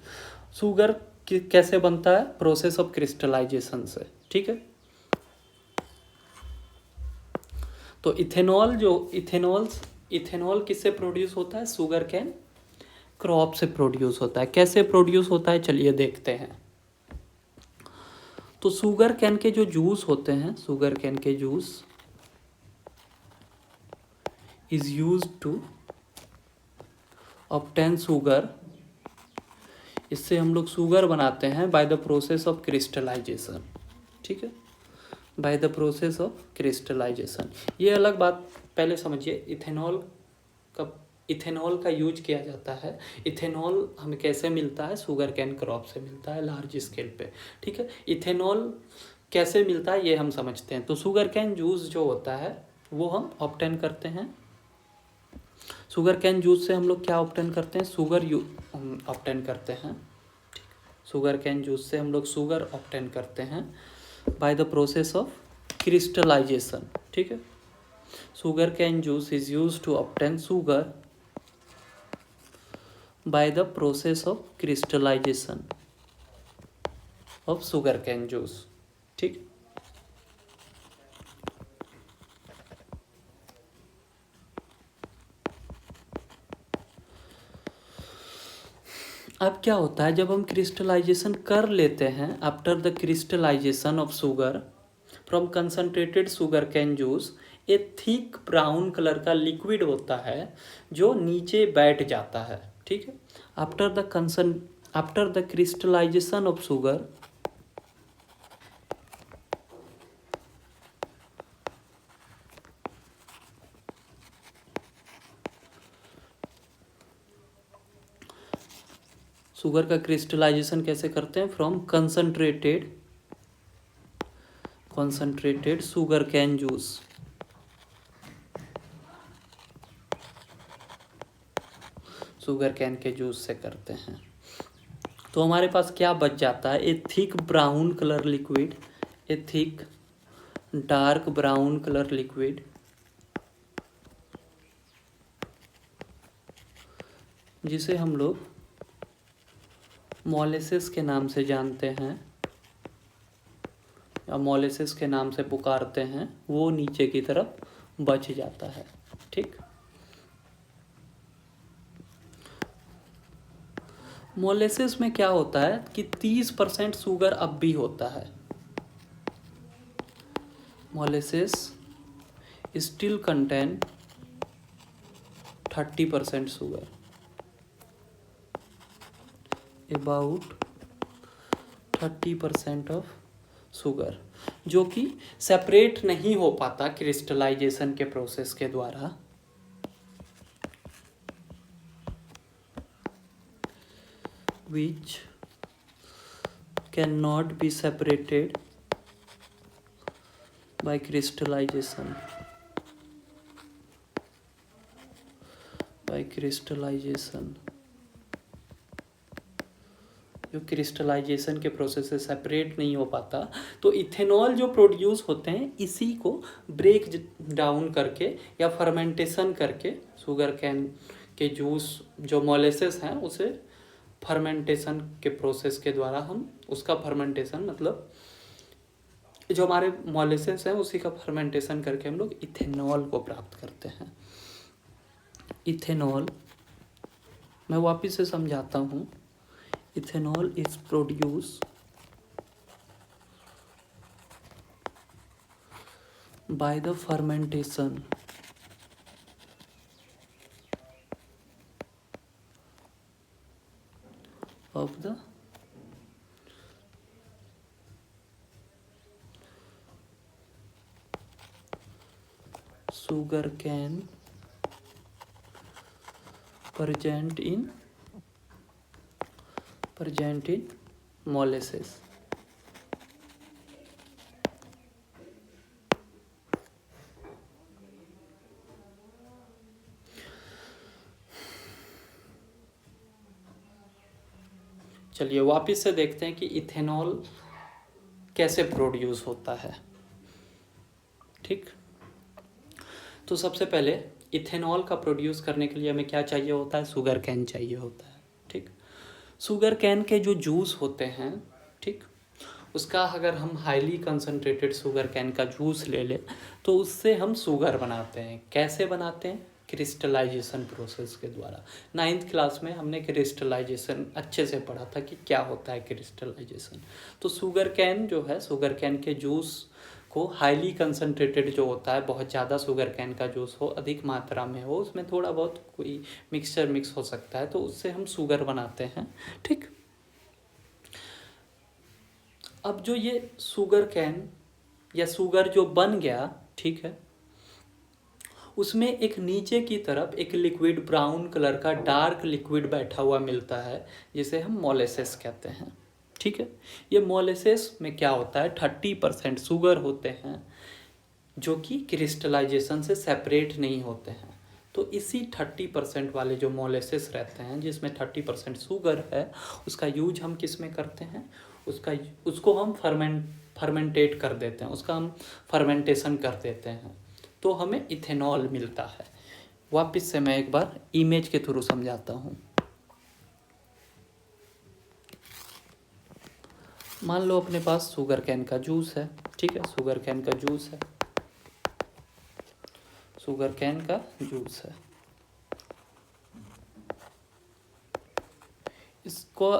Speaker 1: शुगर कैसे बनता है? प्रोसेस ऑफ क्रिस्टलाइजेशन से, ठीक है। तो इथेनॉल किससे प्रोड्यूस होता है? शुगर कैन क्रॉप से प्रोड्यूस होता है। कैसे प्रोड्यूस होता है चलिए देखते हैं। तो शुगर कैन के जो जूस होते हैं, शुगर कैन के juice is used to obtain sugar, इससे हम लोग शुगर बनाते हैं by the process of crystallisation, ठीक है, by the process of crystallisation. ये अलग बात पहले समझिए। इथेनॉल का यूज किया जाता है। इथेनॉल हमें कैसे मिलता है? शुगर कैन क्रॉप से मिलता है लार्ज स्केल पे, ठीक है। इथेनॉल कैसे मिलता है ये हम समझते हैं। तो शुगर कैन जूस जो होता है वो हम ऑब्टेन करते हैं। शुगर कैन जूस से हम लोग क्या ऑब्टेन करते हैं? ऑब्टेन करते हैं। शुगर कैन जूस से हम लोग शुगर ऑब्टेन करते हैं by the process of crystallisation, ठीक है। Sugar cane juice is used to obtain sugar by the process of crystallisation of sugar cane juice, ठीक। अब क्या होता है जब हम क्रिस्टलाइजेशन कर लेते हैं, after the crystallisation of sugar from concentrated sugar cane juice, a thick brown colour का लिक्विड होता है जो नीचे बैठ जाता है, ठीक है। After the crystallisation of sugar, sugar का क्रिस्टलाइजेशन कैसे करते हैं? From concentrated sugar cane juice, sugar cane के जूस से करते हैं। तो हमारे पास क्या बच जाता है? ए थिक ब्राउन कलर लिक्विड, ए thick dark brown colour liquid जिसे हम लोग मोलेसेस के नाम से जानते हैं या मोलेसेस के नाम से पुकारते हैं, वो नीचे की तरफ बच जाता है, ठीक। मोलेसेस में क्या होता है कि 30% शुगर अब भी होता है। Molasses still contain 30% sugar, about 30% of sugar, जो कि सेपरेट नहीं हो पाता क्रिस्टलाइजेशन के प्रोसेस के द्वारा, which cannot be separated by crystallization, जो क्रिस्टलाइजेशन के प्रोसेस से सेपरेट नहीं हो पाता। तो इथेनॉल जो प्रोड्यूस होते हैं इसी को ब्रेक डाउन करके या फर्मेंटेशन करके, शुगर कैन के जूस जो मोलेसेस हैं उसे फर्मेंटेशन के प्रोसेस के द्वारा हम उसका फर्मेंटेशन, मतलब जो हमारे मोलेसेस हैं उसी का फर्मेंटेशन करके हम लोग इथेनॉल को प्राप्त करते हैं। इथेनॉल मैं वापस से समझाता हूँ। Ethanol is produce by the fermentation of the sugar cane present in molasses. चलिए वापस से देखते हैं कि इथेनॉल कैसे प्रोड्यूस होता है। ठीक, तो सबसे पहले इथेनॉल का प्रोड्यूस करने के लिए हमें क्या चाहिए होता है? शुगर कैन चाहिए होता है। ठीक, शुगर कैन के जो जूस होते हैं, ठीक, उसका अगर हम हाईली कंसनट्रेटेड शुगर कैन का जूस ले लें तो उससे हम शुगर बनाते हैं। कैसे बनाते हैं? क्रिस्टलाइजेशन प्रोसेस के द्वारा। 9th क्लास में हमने क्रिस्टलाइजेशन अच्छे से पढ़ा था कि क्या होता है क्रिस्टलाइजेशन। तो शुगर कैन जो है, शुगर कैन के जूस को हाईली कंसनट्रेटेड जो होता है, बहुत ज़्यादा शुगर कैन का जूस हो, अधिक मात्रा में हो, उसमें थोड़ा बहुत कोई मिक्सचर मिक्स हो सकता है, तो उससे हम शुगर बनाते हैं। ठीक, अब जो ये शुगर कैन या शुगर जो बन गया, ठीक है, उसमें एक नीचे की तरफ एक लिक्विड ब्राउन कलर का डार्क लिक्विड बैठा हुआ मिलता है, जिसे हम मोलेसेस कहते हैं। ठीक है, ये मोलेसेस में क्या होता है? 30% शुगर होते हैं जो कि क्रिस्टलाइजेशन से सेपरेट नहीं होते हैं। तो इसी 30% वाले जो मोलेसेस रहते हैं, जिसमें 30% शुगर है, उसका यूज हम किस में करते हैं? उसको हम फर्मेंटेट कर देते हैं, उसका हम फर्मेंटेशन कर देते हैं, तो हमें इथेनॉल मिलता है। वापस से मैं एक बार इमेज के थ्रू समझाता हूँ। मान लो अपने पास शुगर कैन का जूस है। ठीक है, शुगर कैन का जूस है, शुगर कैन का जूस है। इसको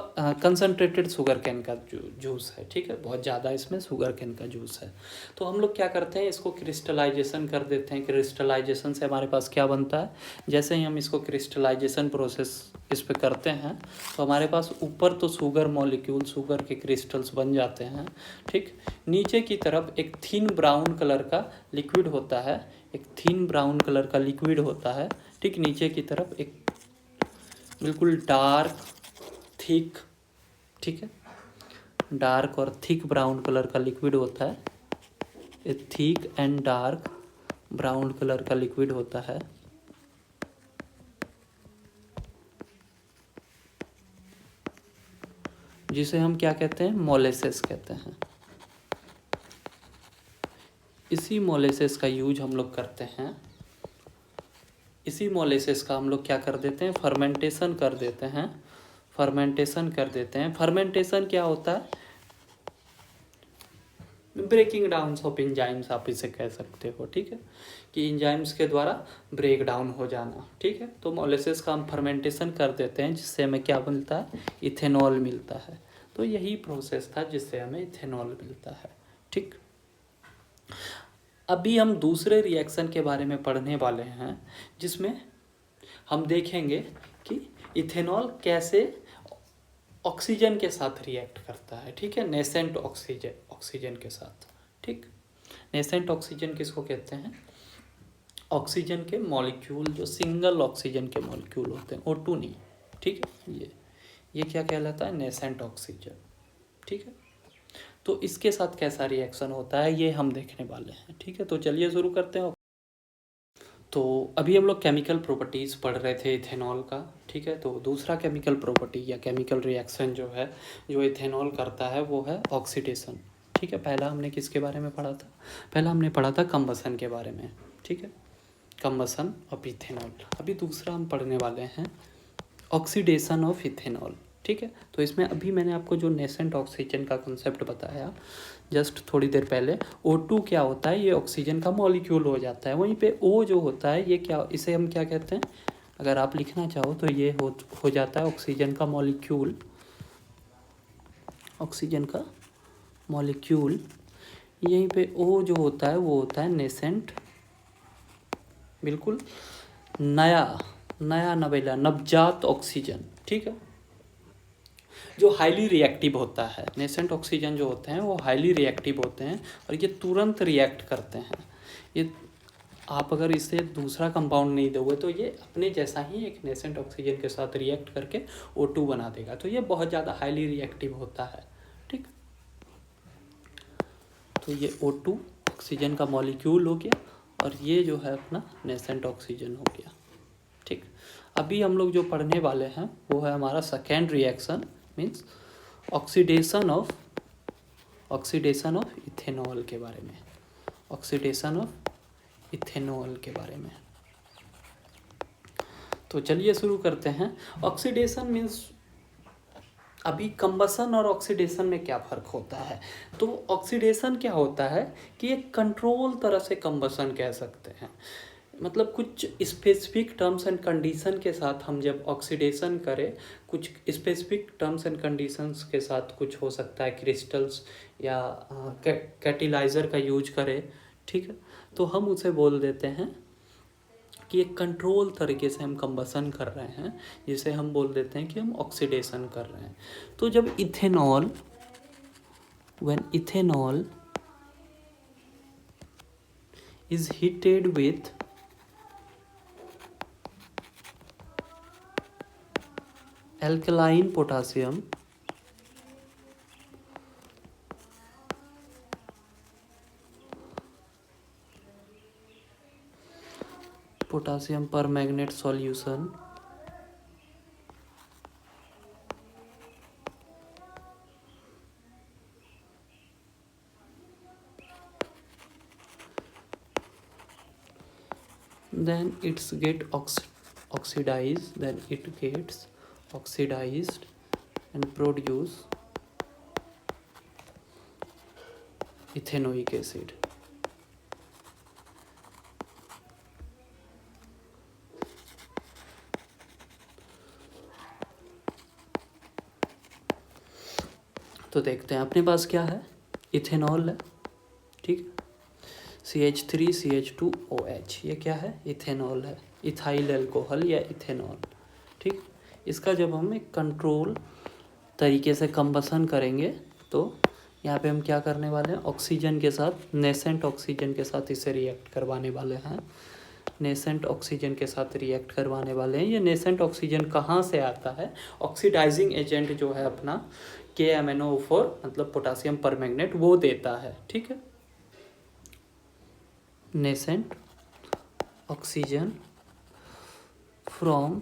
Speaker 1: कंसनट्रेटेड शुगर कैन का जूस है। ठीक है, बहुत ज़्यादा इसमें शुगर कैन का जूस है। तो हम लोग क्या करते हैं? इसको क्रिस्टलाइजेशन कर देते हैं। क्रिस्टलाइजेशन से हमारे पास क्या बनता है? जैसे ही हम इसको क्रिस्टलाइजेशन प्रोसेस इस पे करते हैं तो हमारे पास ऊपर तो शुगर मॉलिक्यूल, शुगर के क्रिस्टल्स बन जाते हैं। ठीक, नीचे की तरफ एक थिन ब्राउन कलर का लिक्विड होता है, एक थिन ब्राउन कलर का लिक्विड होता है। ठीक, नीचे की तरफ एक बिल्कुल डार्क थिक, ठीक है, डार्क और थिक ब्राउन कलर का लिक्विड होता है। ये thick and dark brown colour का लिक्विड होता है, जिसे हम क्या कहते हैं? मोलेसेस कहते हैं। इसी मोलेसेस का यूज हम लोग करते हैं। इसी मोलेसेस का हम लोग क्या कर देते हैं? फर्मेंटेशन कर देते हैं। फर्मेंटेशन कर देते हैं। फर्मेंटेशन क्या होता है? ब्रेकिंग डाउन ऑफ इंजाइम्स आप इसे कह सकते हो। ठीक है, कि इंजाइम्स के द्वारा ब्रेक डाउन हो जाना। ठीक है, तो मोलेसेस का हम फर्मेंटेशन कर देते हैं, जिससे हमें क्या मिलता है? इथेनॉल मिलता है। तो यही प्रोसेस था जिससे हमें इथेनॉल मिलता है। ठीक, अभी हम दूसरे रिएक्शन के बारे में पढ़ने वाले हैं, जिसमें हम देखेंगे कि इथेनॉल कैसे ऑक्सीजन के साथ रिएक्ट करता है। ठीक है, नेसेंट ऑक्सीजन के साथ। ठीक, नेसेंट ऑक्सीजन किसको कहते हैं? ऑक्सीजन के मॉलिक्यूल, जो सिंगल ऑक्सीजन के मॉलिक्यूल होते हैं, O2 नहीं। ठीक है, ये क्या कहलाता है? Nascent oxygen. ठीक है, तो इसके साथ कैसा रिएक्शन होता है ये हम देखने वाले हैं। ठीक है, तो चलिए शुरू करते हैं। तो अभी हम लोग केमिकल प्रॉपर्टीज़ पढ़ रहे थे इथेनॉल का। ठीक है, तो दूसरा केमिकल प्रॉपर्टी या केमिकल रिएक्शन जो है, जो इथेनॉल करता है, वो है ऑक्सीडेशन। ठीक है, पहला हमने किसके बारे में पढ़ा था? पहला हमने पढ़ा था कम्बसन के बारे में। ठीक है, कम्बसन ऑफ इथेनॉल। अभी दूसरा हम पढ़ने वाले हैं ऑक्सीडेशन ऑफ इथेनॉल। ठीक है, तो इसमें अभी मैंने आपको जो नेसेंट ऑक्सीजन का कॉन्सेप्ट बताया जस्ट थोड़ी देर पहले, O2 क्या होता है? ये ऑक्सीजन का मॉलिक्यूल हो जाता है। वहीं पे O जो होता है, ये क्या, इसे हम क्या कहते हैं? अगर आप लिखना चाहो तो ये हो जाता है ऑक्सीजन का मॉलिक्यूल। ऑक्सीजन का मॉलिक्यूल यहीं पे O जो होता है वो होता है नेसेंट, बिल्कुल नया नवेला नवजात ऑक्सीजन, ठीक है, जो हाईली रिएक्टिव होता है। नेसेंट ऑक्सीजन जो होते हैं वो हाईली रिएक्टिव होते हैं और ये तुरंत रिएक्ट करते हैं। ये आप अगर इसे दूसरा कंपाउंड नहीं दोगे तो ये अपने जैसा ही एक नेसेंट ऑक्सीजन के साथ रिएक्ट करके O2 बना देगा। तो ये बहुत ज़्यादा हाईली रिएक्टिव होता है, ठीक। तो ये O2 ऑक्सीजन का मॉलिक्यूल हो गया और ये जो है अपना नेसेंट ऑक्सीजन हो गया, ठीक। अभी हम लोग जो पढ़ने वाले हैं वो है हमारा second reaction, means oxidation of ethanol के बारे में, ऑक्सीडेशन ऑफ इथेनॉल के बारे में। तो चलिए शुरू करते हैं। ऑक्सीडेशन मीन्स अभी कंबसन और ऑक्सीडेशन में क्या फ़र्क होता है। तो ऑक्सीडेशन क्या होता है कि एक कंट्रोल तरह से कंबसन कह सकते हैं, मतलब कुछ स्पेसिफिक टर्म्स एंड कंडीशन के साथ हम जब ऑक्सीडेशन करें, कुछ स्पेसिफिक टर्म्स एंड कंडीशंस के साथ, कुछ हो सकता है क्रिस्टल्स या कैटेलाइजर का यूज करें, ठीक है, तो हम उसे बोल देते हैं कि एक कंट्रोल तरीके से हम कंबसन कर रहे हैं, जिसे हम बोल देते हैं कि हम ऑक्सीडेशन कर रहे हैं। तो जब ethanol, when ethanol is heated with alkaline potassium, potassium permanganate solution, then it's get oxidized, then it gets oxidized and produce ethanoic acid। तो देखते हैं अपने पास क्या है, इथेनॉल है, ठीक, CH3CH2OH, ये क्या है, इथेनॉल है, इथाइल अल्कोहल या इथेनॉल, ठीक। इसका जब हम एक कंट्रोल तरीके से कंबसन करेंगे तो यहाँ पे हम क्या करने वाले हैं, ऑक्सीजन के साथ, नेसेंट ऑक्सीजन के साथ इसे रिएक्ट करवाने वाले हैं, नेसेंट ऑक्सीजन के साथ रिएक्ट करवाने वाले हैं। ये नेसेंट ऑक्सीजन कहाँ से आता है, ऑक्सीडाइजिंग एजेंट जो है अपना KMnO4 मतलब पोटासियम परमैंगनेट वो देता है, ठीक है। Nascent oxygen from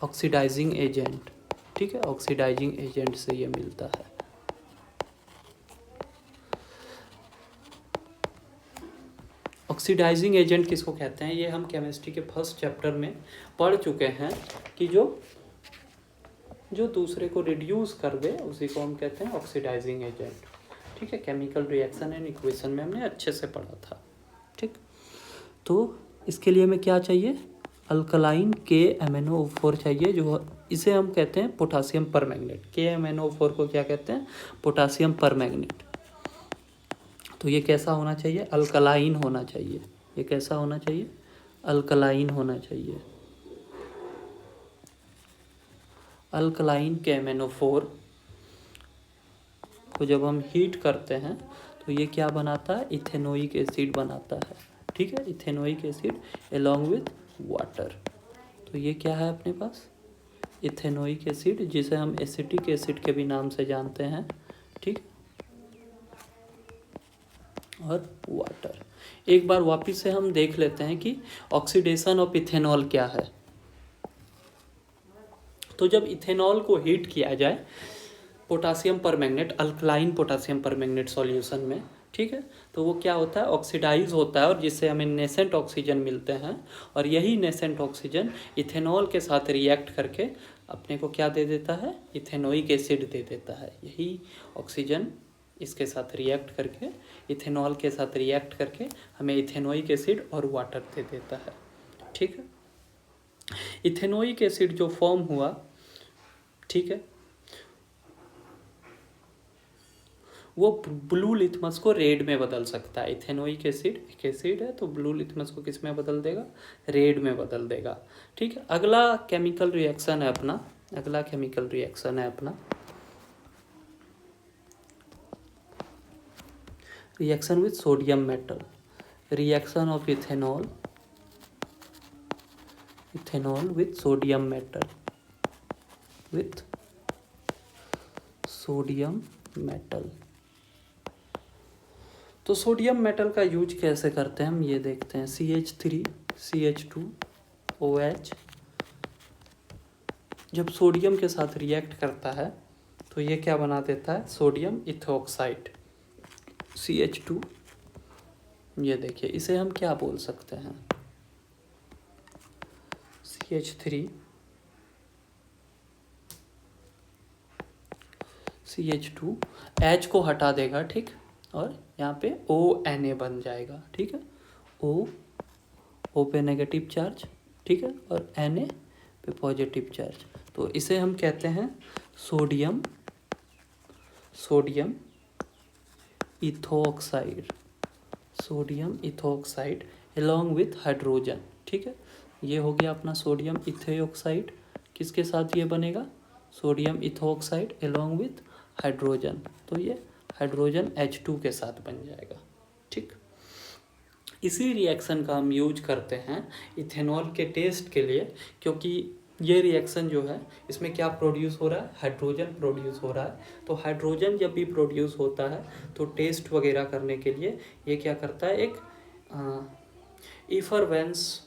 Speaker 1: oxidising agent, ठीक है, ऑक्सीडाइजिंग एजेंट से ये मिलता है। ऑक्सीडाइजिंग एजेंट किसको कहते हैं, ये हम केमिस्ट्री के फर्स्ट चैप्टर में पढ़ चुके हैं कि जो दूसरे को रिड्यूस कर दे उसी को हम कहते हैं ऑक्सीडाइजिंग एजेंट, ठीक है। केमिकल रिएक्शन एंड इक्वेशन में हमने अच्छे से पढ़ा था, ठीक। तो इसके लिए हमें क्या चाहिए, अल्कलाइन KMnO4 चाहिए, जो इसे हम कहते हैं पोटासियम परमैंगनेट। KMnO4 को क्या कहते हैं, पोटासियम परमैंगनेट। तो ये कैसा होना चाहिए, अल्कलाइन होना चाहिए। ये कैसा होना चाहिए, अल्कलाइन होना चाहिए। अल्कलाइन KMnO4 को जब हम हीट करते हैं तो ये क्या बनाता है, इथेनोइक एसिड बनाता है, ठीक है, ethanoic acid along with water. तो ये क्या है अपने पास, इथेनोइक एसिड, जिसे हम एसिटिक एसिड के भी नाम से जानते हैं, ठीक, और वाटर। एक बार वापस से हम देख लेते हैं कि ऑक्सीडेशन ऑफ इथेनॉल क्या है। तो जब इथेनॉल को हीट किया जाए potassium permanganate, alkaline potassium permanganate solution में, ठीक है, तो वो क्या होता है, ऑक्सीडाइज होता है और जिससे हमें नेसेंट ऑक्सीजन मिलते हैं। और यही नेसेंट ऑक्सीजन इथेनॉल के साथ रिएक्ट करके अपने को क्या दे देता है, इथेनोइक एसिड दे देता है। यही ऑक्सीजन इसके साथ रिएक्ट करके, इथेनॉल के साथ रिएक्ट करके हमें इथेनोइक एसिड और वाटर दे देता है, ठीक है। इथेनोइक एसिड जो फॉर्म हुआ, ठीक है, वो ब्लू लिथमस को रेड में बदल सकता है। इथेनोइक एसिड एक एसिड है, तो ब्लू लिथमस को किस में बदल देगा, रेड में बदल देगा। ठीक है, अगला केमिकल रिएक्शन है अपना, अगला केमिकल रिएक्शन है अपना reaction with sodium metal, reaction of ethanol, ethanol with sodium metal, with sodium metal. तो सोडियम मेटल का यूज कैसे करते हैं हम ये देखते हैं। CH3CH2OH जब सोडियम के साथ रिएक्ट करता है तो ये क्या बना देता है, सोडियम इथोक्साइड CH2। ये देखिए, इसे हम क्या बोल सकते हैं, CH2 H को हटा देगा, ठीक, और यहाँ पे ONA बन जाएगा। ठीक है, O पे नेगेटिव चार्ज, ठीक है, और Na पे पॉजिटिव चार्ज। तो इसे हम कहते हैं sodium ethoxide, sodium ethoxide along with hydrogen. ठीक है, ये हो गया अपना सोडियम इथोक्साइड। किसके साथ ये बनेगा, sodium ethoxide along with hydrogen, तो ये हाइड्रोजन H2 के साथ बन जाएगा। ठीक, इसी रिएक्शन का हम यूज करते हैं इथेनॉल के टेस्ट के लिए, क्योंकि ये रिएक्शन जो है इसमें क्या प्रोड्यूस हो रहा है, हाइड्रोजन प्रोड्यूस हो रहा है। तो हाइड्रोजन जब भी प्रोड्यूस होता है तो टेस्ट वगैरह करने के लिए ये क्या करता है, एक इफरवेंस,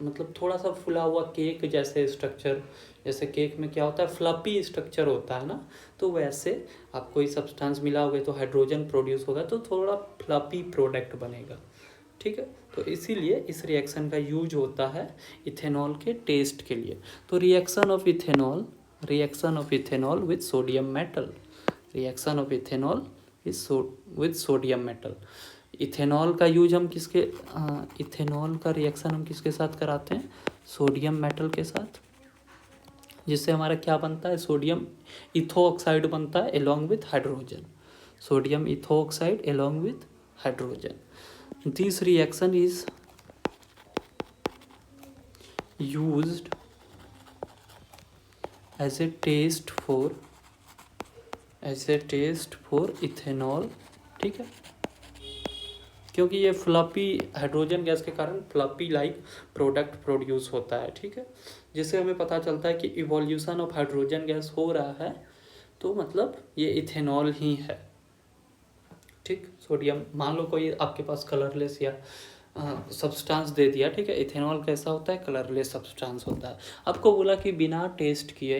Speaker 1: मतलब थोड़ा सा फुला हुआ केक जैसे स्ट्रक्चर, जैसे केक में क्या होता है, फ्लपी स्ट्रक्चर होता है ना, तो वैसे आप कोई सब्सटेंस मिला होगा तो हाइड्रोजन प्रोड्यूस होगा तो थोड़ा फ्लपी प्रोडक्ट बनेगा। ठीक है, तो इसीलिए इस रिएक्शन का यूज होता है इथेनॉल के टेस्ट के लिए। तो reaction of ethanol with sodium metal, reaction of ethanol with sodium metal. Ethanol का यूज हम किसके, इथेनॉल का रिएक्शन हम किसके साथ कराते हैं, सोडियम मेटल के साथ, जिससे हमारा क्या बनता है, सोडियम इथोक्साइड बनता है along with hydrogen, sodium ethoxide along with hydrogen. This reaction is used as a taste for ethanol। ठीक है, क्योंकि ये फ्लपी हाइड्रोजन गैस के कारण फ्लपी लाइक प्रोडक्ट प्रोड्यूस होता है। ठीक है, जिससे हमें पता चलता है कि इवोल्यूशन ऑफ हाइड्रोजन गैस हो रहा है, तो मतलब ये इथेनॉल ही है। ठीक, सोडियम मान लो कोई आपके पास कलरलेस या सब्सटेंस दे दिया, ठीक है, इथेनॉल कैसा होता है, कलरलेस सब्सटेंस होता है। आपको बोला कि बिना टेस्ट किए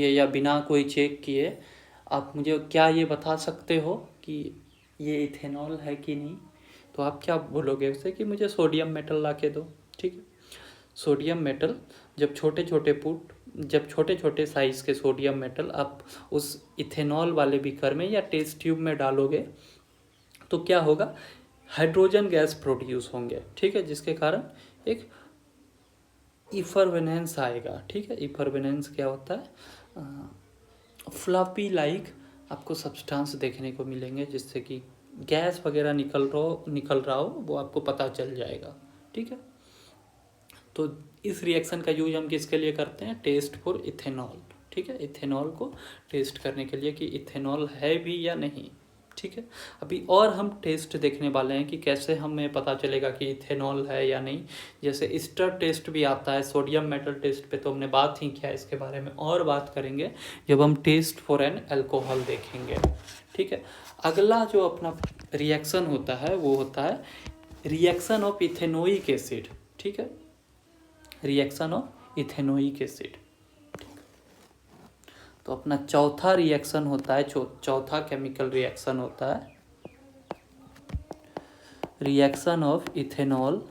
Speaker 1: या बिना कोई चेक किए आप मुझे क्या ये बता सकते हो कि ये इथेनॉल है कि नहीं, तो आप क्या बोलोगे उसे कि मुझे सोडियम मेटल ला के दो। ठीक है, सोडियम मेटल जब छोटे छोटे साइज़ के सोडियम मेटल आप उस इथेनॉल वाले बीकर में या टेस्ट ट्यूब में डालोगे तो क्या होगा, हाइड्रोजन गैस प्रोड्यूस होंगे। ठीक है, जिसके कारण एक इफरवेनेंस आएगा। ठीक है, इफरवेनेंस क्या होता है, फ्लपी लाइक आपको सब्सटेंस देखने को मिलेंगे, जिससे कि गैस वगैरह निकल रहा हो वो आपको पता चल जाएगा। ठीक है, तो इस रिएक्शन का यूज हम किसके लिए करते हैं, टेस्ट फॉर इथेनॉल। ठीक है, इथेनॉल को टेस्ट करने के लिए कि इथेनॉल है भी या नहीं। ठीक है, अभी और हम टेस्ट देखने वाले हैं कि कैसे हमें पता चलेगा कि इथेनॉल है या नहीं। जैसे ईस्टर टेस्ट भी आता है, सोडियम मेटल टेस्ट पे तो हमने बात ही किया, इसके बारे में और बात करेंगे जब हम टेस्ट फॉर एन अल्कोहल देखेंगे। ठीक है, अगला जो अपना रिएक्शन होता है वो होता है रिएक्शन ऑफ इथेनोइक एसिड। ठीक है, रिएक्शन ऑफ इथेनोइक एसिड। तो अपना चौथा रिएक्शन होता है, चौथा केमिकल रिएक्शन होता है reaction of ethanol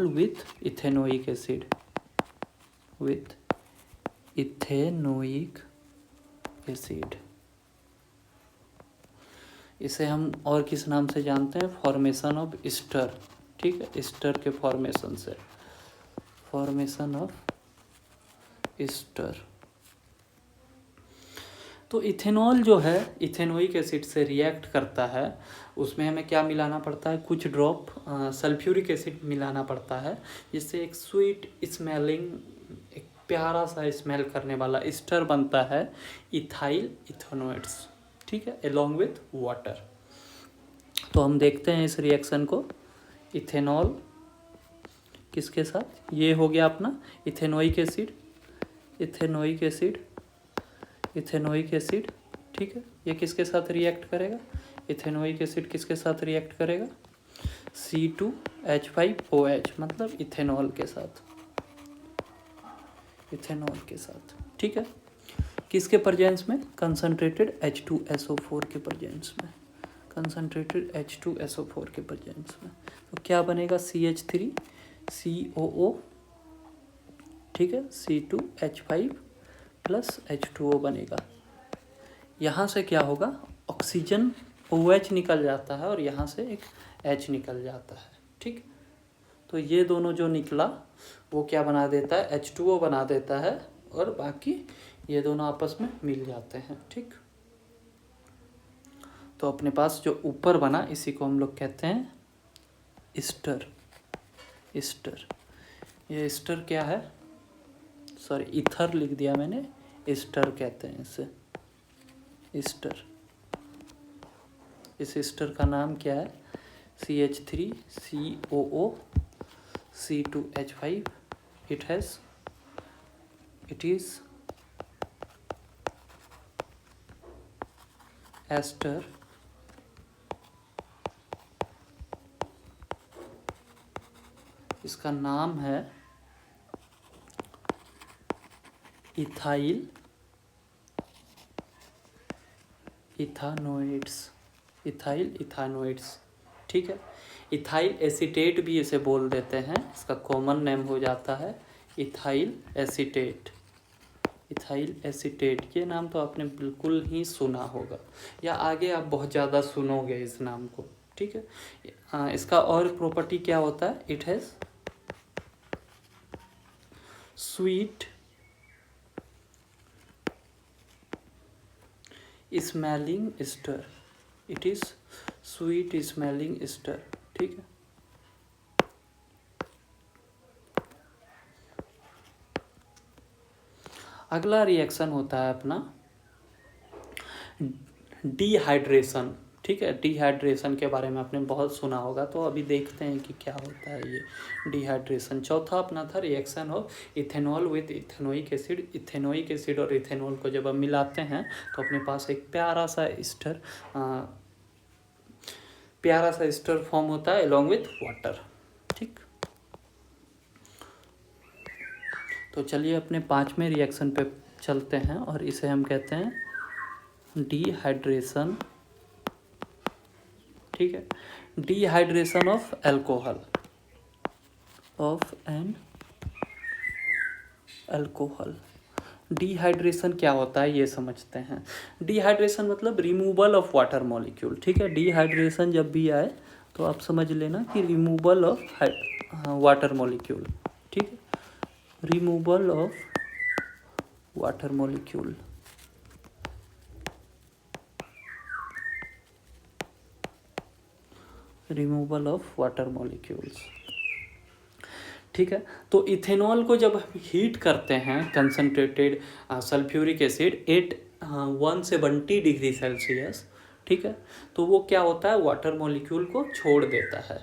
Speaker 1: with ethanoic acid, with ethanoic acid. इसे हम और किस नाम से जानते हैं, फॉर्मेशन ऑफ ईस्टर। ठीक है, ईस्टर के फॉर्मेशन से, फॉर्मेशन ऑफ ईस्टर। तो इथेनॉल जो है इथेनोइक एसिड से रिएक्ट करता है, उसमें हमें क्या मिलाना पड़ता है, कुछ ड्रॉप सल्फ्यूरिक एसिड मिलाना पड़ता है, जिससे एक स्वीट स्मेलिंग, एक प्यारा सा स्मेल करने वाला एस्टर बनता है इथाइल इथेनोइड्स, ठीक है, अलोंग विथ वाटर। तो हम देखते हैं इस रिएक्शन को, इथेनॉल किसके साथ, ये हो गया अपना ethanoic acid, ethanoic acid, ethanoic acid, ठीक है, ये किसके साथ रिएक्ट करेगा, इथेनोइक एसिड किसके साथ रिएक्ट करेगा, C2H5OH, मतलब इथेनॉल के साथ, इथेनॉल के साथ, ठीक है, किसके प्रेजेंस में, कंसनट्रेटेड H2SO4 के प्रेजेंस में, कंसनट्रेटेड H2SO4 के प्रेजेंस में। तो क्या बनेगा, CH3COO, ठीक है, C2H5 प्लस H2O बनेगा। यहाँ से क्या होगा, ऑक्सीजन OH निकल जाता है और यहाँ से एक H निकल जाता है, ठीक। तो ये दोनों जो निकला वो क्या बना देता है, H2O बना देता है, और बाकी ये दोनों आपस में मिल जाते हैं, ठीक। तो अपने पास जो ऊपर बना इसी को हम लोग कहते हैं एस्टर, एस्टर। ये एस्टर क्या है, सॉरी ईथर लिख दिया मैंने, एस्टर कहते हैं इसे, एस्टर। इस एस्टर का नाम क्या है, CH3COO C2H5, it is ester इसका नाम है इथाइल इथानोइड्स, इथाइल इथानोइड्स, ठीक है। इथाइल एसीटेट भी इसे बोल देते हैं, इसका कॉमन नेम हो जाता है इथाइल एसीटेट, इथाइल एसीटेट। ये नाम तो आपने बिल्कुल ही सुना होगा, या आगे आप बहुत ज़्यादा सुनोगे इस नाम को, ठीक है। इसका और प्रॉपर्टी क्या होता है, it has sweet smelling ester, it is sweet smelling ester, ठीक है। अगला रिएक्शन होता है अपना डिहाइड्रेशन, ठीक है। डिहाइड्रेशन के बारे में आपने बहुत सुना होगा, तो अभी देखते हैं कि क्या होता है ये डिहाइड्रेशन। चौथा अपना था reaction of ethanol with ethanoic acid. Ethanoic acid और इथेनॉल को जब हम मिलाते हैं तो अपने पास एक प्यारा सा एस्टर फॉर्म होता है अलोंग विथ वाटर, ठीक। तो चलिए अपने पांचवें रिएक्शन पे चलते हैं, और इसे हम कहते हैं डिहाइड्रेशन, ठीक है। Dehydration of alcohol, of an alcohol. Dehydration क्या होता है ये समझते हैं। डिहाइड्रेशन मतलब रिमूवल ऑफ वाटर मॉलिक्यूल, ठीक है। डिहाइड्रेशन जब भी आए तो आप समझ लेना कि रिमूवल ऑफ वाटर मॉलिक्यूल, ठीक है, removal of water molecule. Removal of water molecules, ठीक है। तो इथेनॉल को जब हम हीट करते हैं concentrated sulphuric acid 170 degree Celsius, ठीक है, तो वो क्या होता है, वाटर मॉलिक्यूल को छोड़ देता है।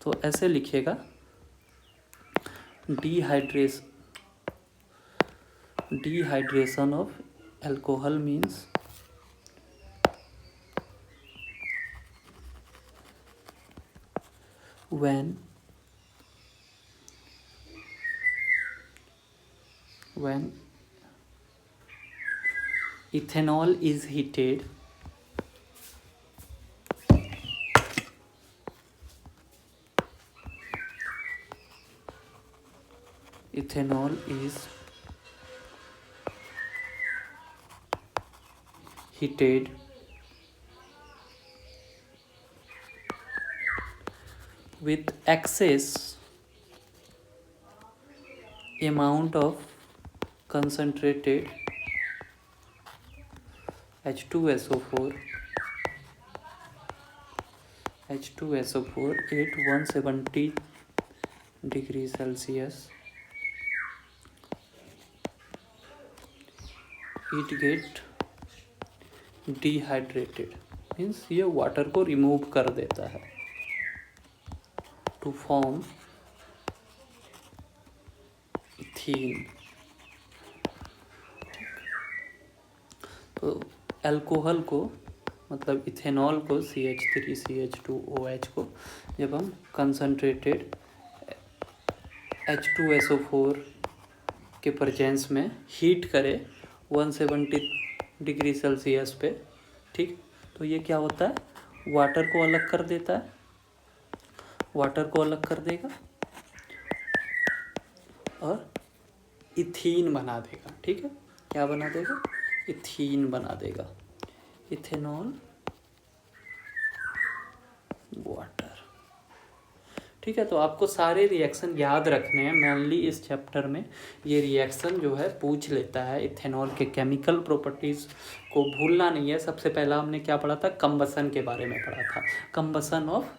Speaker 1: तो ऐसे लिखिएगा, dehydration of alcohol means when ethanol is heated, ethanol is heated with excess amount of concentrated H2SO4 at 170 degree Celsius it get dehydrated, means ये वाटर को रिमूव कर देता है टू फॉर्म इथीन। तो अल्कोहल को मतलब इथेनॉल को CH3CH2OH को जब हम कंसनट्रेटेड H2SO4 के प्रेजेंस में हीट करें 170 डिग्री सेल्सियस पे, ठीक, तो ये क्या होता है, वाटर को अलग कर देता है, वाटर को अलग कर देगा और इथीन बना देगा। ठीक है, क्या बना देगा, इथीन बना देगा, इथेनॉल वाटर। ठीक है, तो आपको सारे रिएक्शन याद रखने हैं, मेनली इस चैप्टर में ये रिएक्शन जो है पूछ लेता है। इथेनॉल के केमिकल प्रॉपर्टीज़ को भूलना नहीं है। सबसे पहला हमने क्या पढ़ा था, कंबसन के बारे में पढ़ा था, कंबसन ऑफ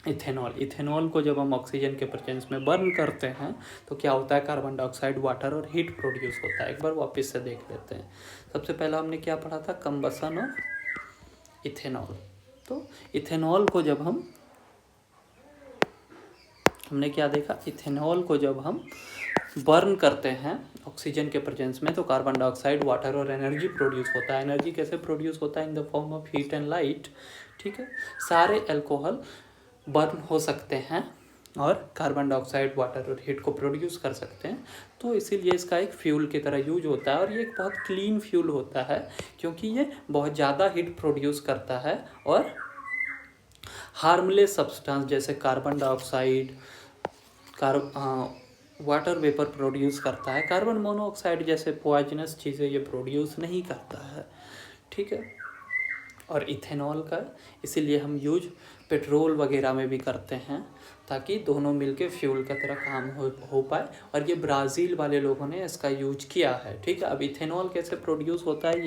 Speaker 1: इथेनॉल। इथेनॉल को जब हम ऑक्सीजन के प्रेजेंस में बर्न करते हैं तो क्या होता है, कार्बन डाइऑक्साइड, वाटर और हीट प्रोड्यूस होता है। एक बार वापस से देख लेते हैं। सबसे पहला हमने क्या पढ़ा था, कंबसन ऑफ इथेनॉल। तो इथेनॉल को जब हमने क्या देखा, इथेनॉल को जब हम बर्न करते हैं ऑक्सीजन के प्रेजेंस में तो कार्बन डाइऑक्साइड, वाटर और एनर्जी प्रोड्यूस होता है। एनर्जी कैसे प्रोड्यूस होता है, in the form of heat and light. ठीक है, सारे अल्कोहल बर्न हो सकते हैं और कार्बन डाइऑक्साइड, वाटर और हीट को प्रोड्यूस कर सकते हैं। तो इसीलिए इसका एक फ्यूल की तरह यूज होता है और ये एक बहुत क्लीन फ्यूल होता है क्योंकि ये बहुत ज़्यादा हीट प्रोड्यूस करता है और हार्मलेस सब्सटेंस जैसे carbon dioxide, water vapour produce करता है। कार्बन मोनोऑक्साइड जैसे पॉइजनस चीज़ें ये प्रोड्यूस नहीं करता है। ठीक है, और इथेनॉल का इसीलिए हम यूज पेट्रोल वगैरह में भी करते हैं ताकि दोनों मिलके फ्यूल का तरह काम हो पाए। और ये ब्राज़ील वाले लोगों ने इसका यूज किया है। ठीक है, अब इथेनॉल कैसे प्रोड्यूस होता है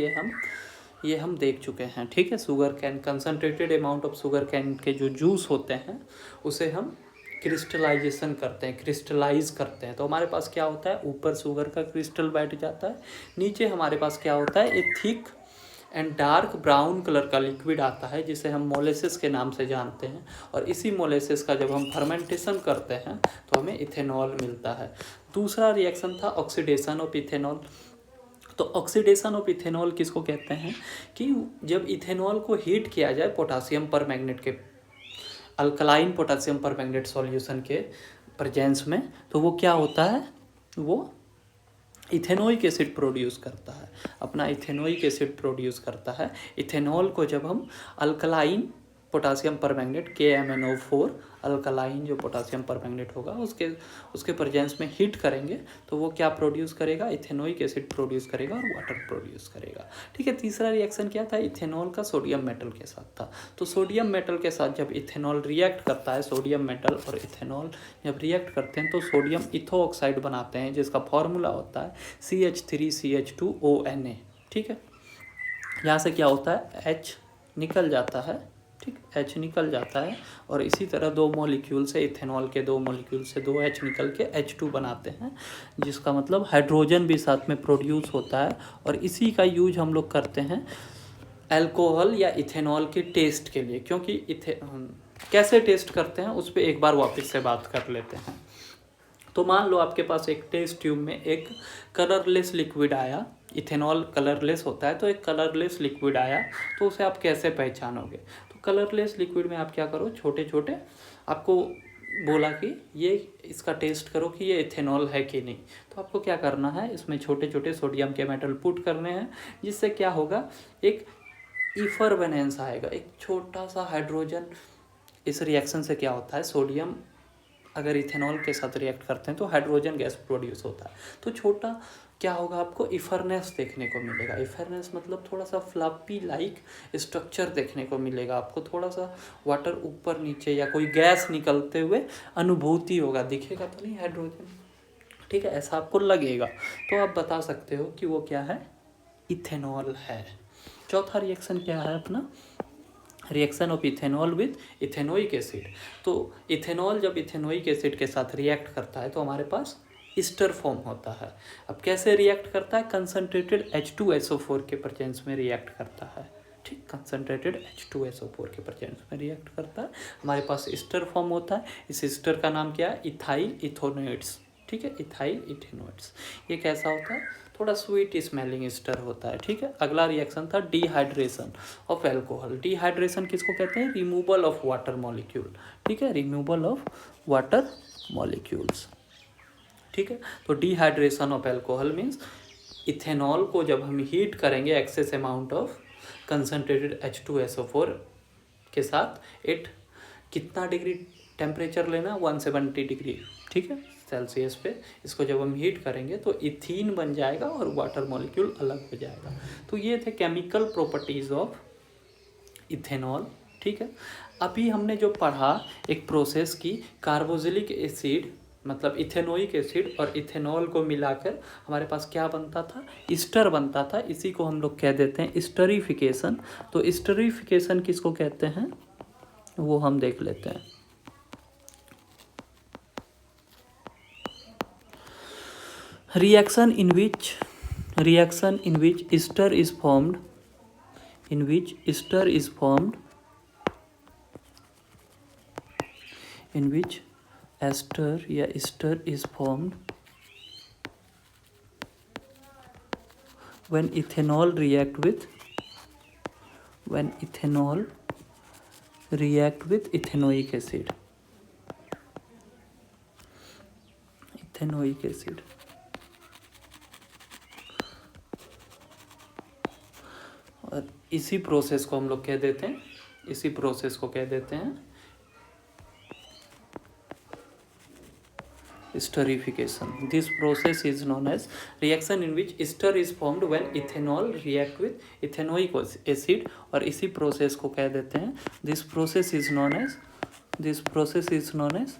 Speaker 1: ये हम देख चुके हैं। ठीक है, sugar can, concentrated amount of sugar cane के जो जूस होते हैं उसे हम क्रिस्टलाइजेशन करते हैं, क्रिस्टलाइज करते हैं। तो हमारे पास क्या होता है, ऊपर शुगर का क्रिस्टल बैठ जाता है, नीचे हमारे पास क्या होता है, एक thick and dark brown colour का लिक्विड आता है जिसे हम मोलेसिस के नाम से जानते हैं। और इसी मोलेसिस का जब हम फर्मेंटेशन करते हैं तो हमें इथेनॉल मिलता है। दूसरा रिएक्शन था ऑक्सीडेशन ऑफ इथेनॉल। तो ऑक्सीडेशन ऑफ इथेनॉल किसको कहते हैं कि जब इथेनॉल को हीट किया जाए पोटासियम परमैंगनेट के, अल्कलाइन पोटासियम परमैंगनेट सॉल्यूशन के प्रेजेंस में, तो वो क्या होता है, वो इथेनोइक एसिड प्रोड्यूस करता है, अपना इथेनोइक एसिड प्रोड्यूस करता है। इथेनॉल को जब हम alkaline potassium permanganate KMnO4 alkaline जो पोटासियम परमैंगनेट होगा उसके प्रेजेंस में हीट करेंगे तो वो क्या प्रोड्यूस करेगा, इथेनोइक एसिड प्रोड्यूस करेगा और वाटर प्रोड्यूस करेगा। ठीक है, तीसरा रिएक्शन क्या था, इथेनॉल का सोडियम मेटल के साथ था। तो सोडियम मेटल के साथ जब इथेनॉल रिएक्ट करता है, सोडियम मेटल और इथेनॉल जब रिएक्ट करते हैं तो सोडियम इथो ऑक्साइड बनाते हैं जिसका फॉर्मूला होता है CH3CH2ONA। ठीक है, यहाँ से क्या होता है, H निकल जाता है। ठीक, H निकल जाता है और इसी तरह दो मॉलिक्यूल से, इथेनॉल के दो मॉलिक्यूल से दो H निकल के H2 बनाते हैं जिसका मतलब हाइड्रोजन भी साथ में प्रोड्यूस होता है। और इसी का यूज हम लोग करते हैं अल्कोहल या इथेनॉल के टेस्ट के लिए, क्योंकि कैसे टेस्ट करते हैं उस पर एक बार वापस से बात कर लेते हैं। तो मान लो आपके पास एक टेस्ट ट्यूब में एक कलरलेस लिक्विड आया, इथेनॉल कलरलेस होता है, तो एक कलरलेस लिक्विड आया, तो उसे आप कैसे पहचानोगे। तो कलरलेस लिक्विड में आप क्या करो, छोटे छोटे, आपको बोला कि ये इसका टेस्ट करो कि ये इथेनॉल है कि नहीं, तो आपको क्या करना है, इसमें छोटे छोटे सोडियम के मेटल पुट करने हैं जिससे क्या होगा, एक इफरवेनेंस आएगा, एक छोटा सा हाइड्रोजन। इस रिएक्शन से क्या होता है, सोडियम अगर इथेनॉल के साथ रिएक्ट करते हैं तो हाइड्रोजन गैस प्रोड्यूस होता है। तो छोटा क्या होगा, आपको इफरनेस देखने को मिलेगा। इफरनेस मतलब थोड़ा सा फ्लफी लाइक स्ट्रक्चर देखने को मिलेगा आपको, थोड़ा सा वाटर ऊपर नीचे या कोई गैस निकलते हुए अनुभूति होगा, दिखेगा तो नहीं हाइड्रोजन। ठीक है, ऐसा आपको लगेगा, तो आप बता सकते हो कि वो क्या है, इथेनॉल है। चौथा रिएक्शन क्या है अपना, reaction of ethanol with ethanoic acid. तो इथेनॉल जब इथेनोइक एसिड के साथ रिएक्ट करता है तो हमारे पास ईस्टर फॉर्म होता है। अब कैसे रिएक्ट करता है, कंसनट्रेटेड H2SO4 के प्रेजेंस में रिएक्ट करता है, ठीक, कंसनट्रेटेड H2SO4 के प्रेजेंस में रिएक्ट करता है, हमारे पास ईस्टर फॉर्म होता है। इस ईस्टर का नाम क्या है, इथाइल इथेनोइड्स, ठीक है, इथाइल इथेनोइड्स। ये कैसा होता है, थोड़ा स्वीट स्मेलिंग ईस्टर होता है, ठीक है। अगला रिएक्शन था डिहाइड्रेशन ऑफ एल्कोहल। डिहाइड्रेशन किसको कहते हैं, रिमूवल ऑफ वाटर मॉलिक्यूल, ठीक है, रिमूवल ऑफ वाटर मॉलिक्यूल्स, ठीक है। तो dehydration of alcohol means ethanol को जब हम हीट करेंगे excess amount of concentrated H2SO4 के साथ, इट कितना डिग्री टेम्परेचर लेना, 170 डिग्री, ठीक है, सेल्सियस पे। इसको जब हम हीट करेंगे तो इथीन बन जाएगा और वाटर मॉलिक्यूल अलग हो जाएगा। तो ये थे केमिकल प्रॉपर्टीज ऑफ इथेनॉल, ठीक है। अभी हमने जो पढ़ा एक प्रोसेस की, कार्बोक्सिलिक एसिड मतलब इथेनोइक एसिड और इथेनॉल को मिलाकर हमारे पास क्या बनता था, ईस्टर बनता था। इसी को हम लोग कह देते हैं ईस्टरीफिकेशन। तो ईस्टरीफिकेशन किसको कहते हैं वो हम देख लेते हैं। reaction in which ester is formed, in which ester is formed, in which ester is formed when ethanol react with ethanoic acid, और इसी प्रोसेस को हम लोग कह देते हैं, esterification. This process is known as reaction in which ester is formed when ethanol react with ethanoic acid, और इसी प्रोसेस को कह देते हैं, this process is known as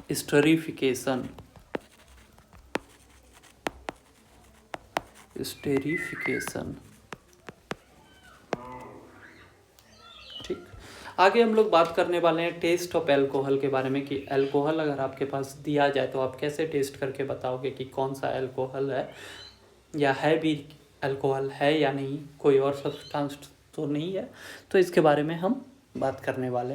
Speaker 1: esterification. ठीक, आगे हम लोग बात करने वाले हैं टेस्ट ऑफ एल्कोहल के बारे में, कि एल्कोहल अगर आपके पास दिया जाए तो आप कैसे टेस्ट करके बताओगे कि कौन सा एल्कोहल है, या है भी एल्कोहल है या नहीं, कोई और सब्सटेंस तो नहीं है। तो इसके बारे में हम बात करने वाले हैं।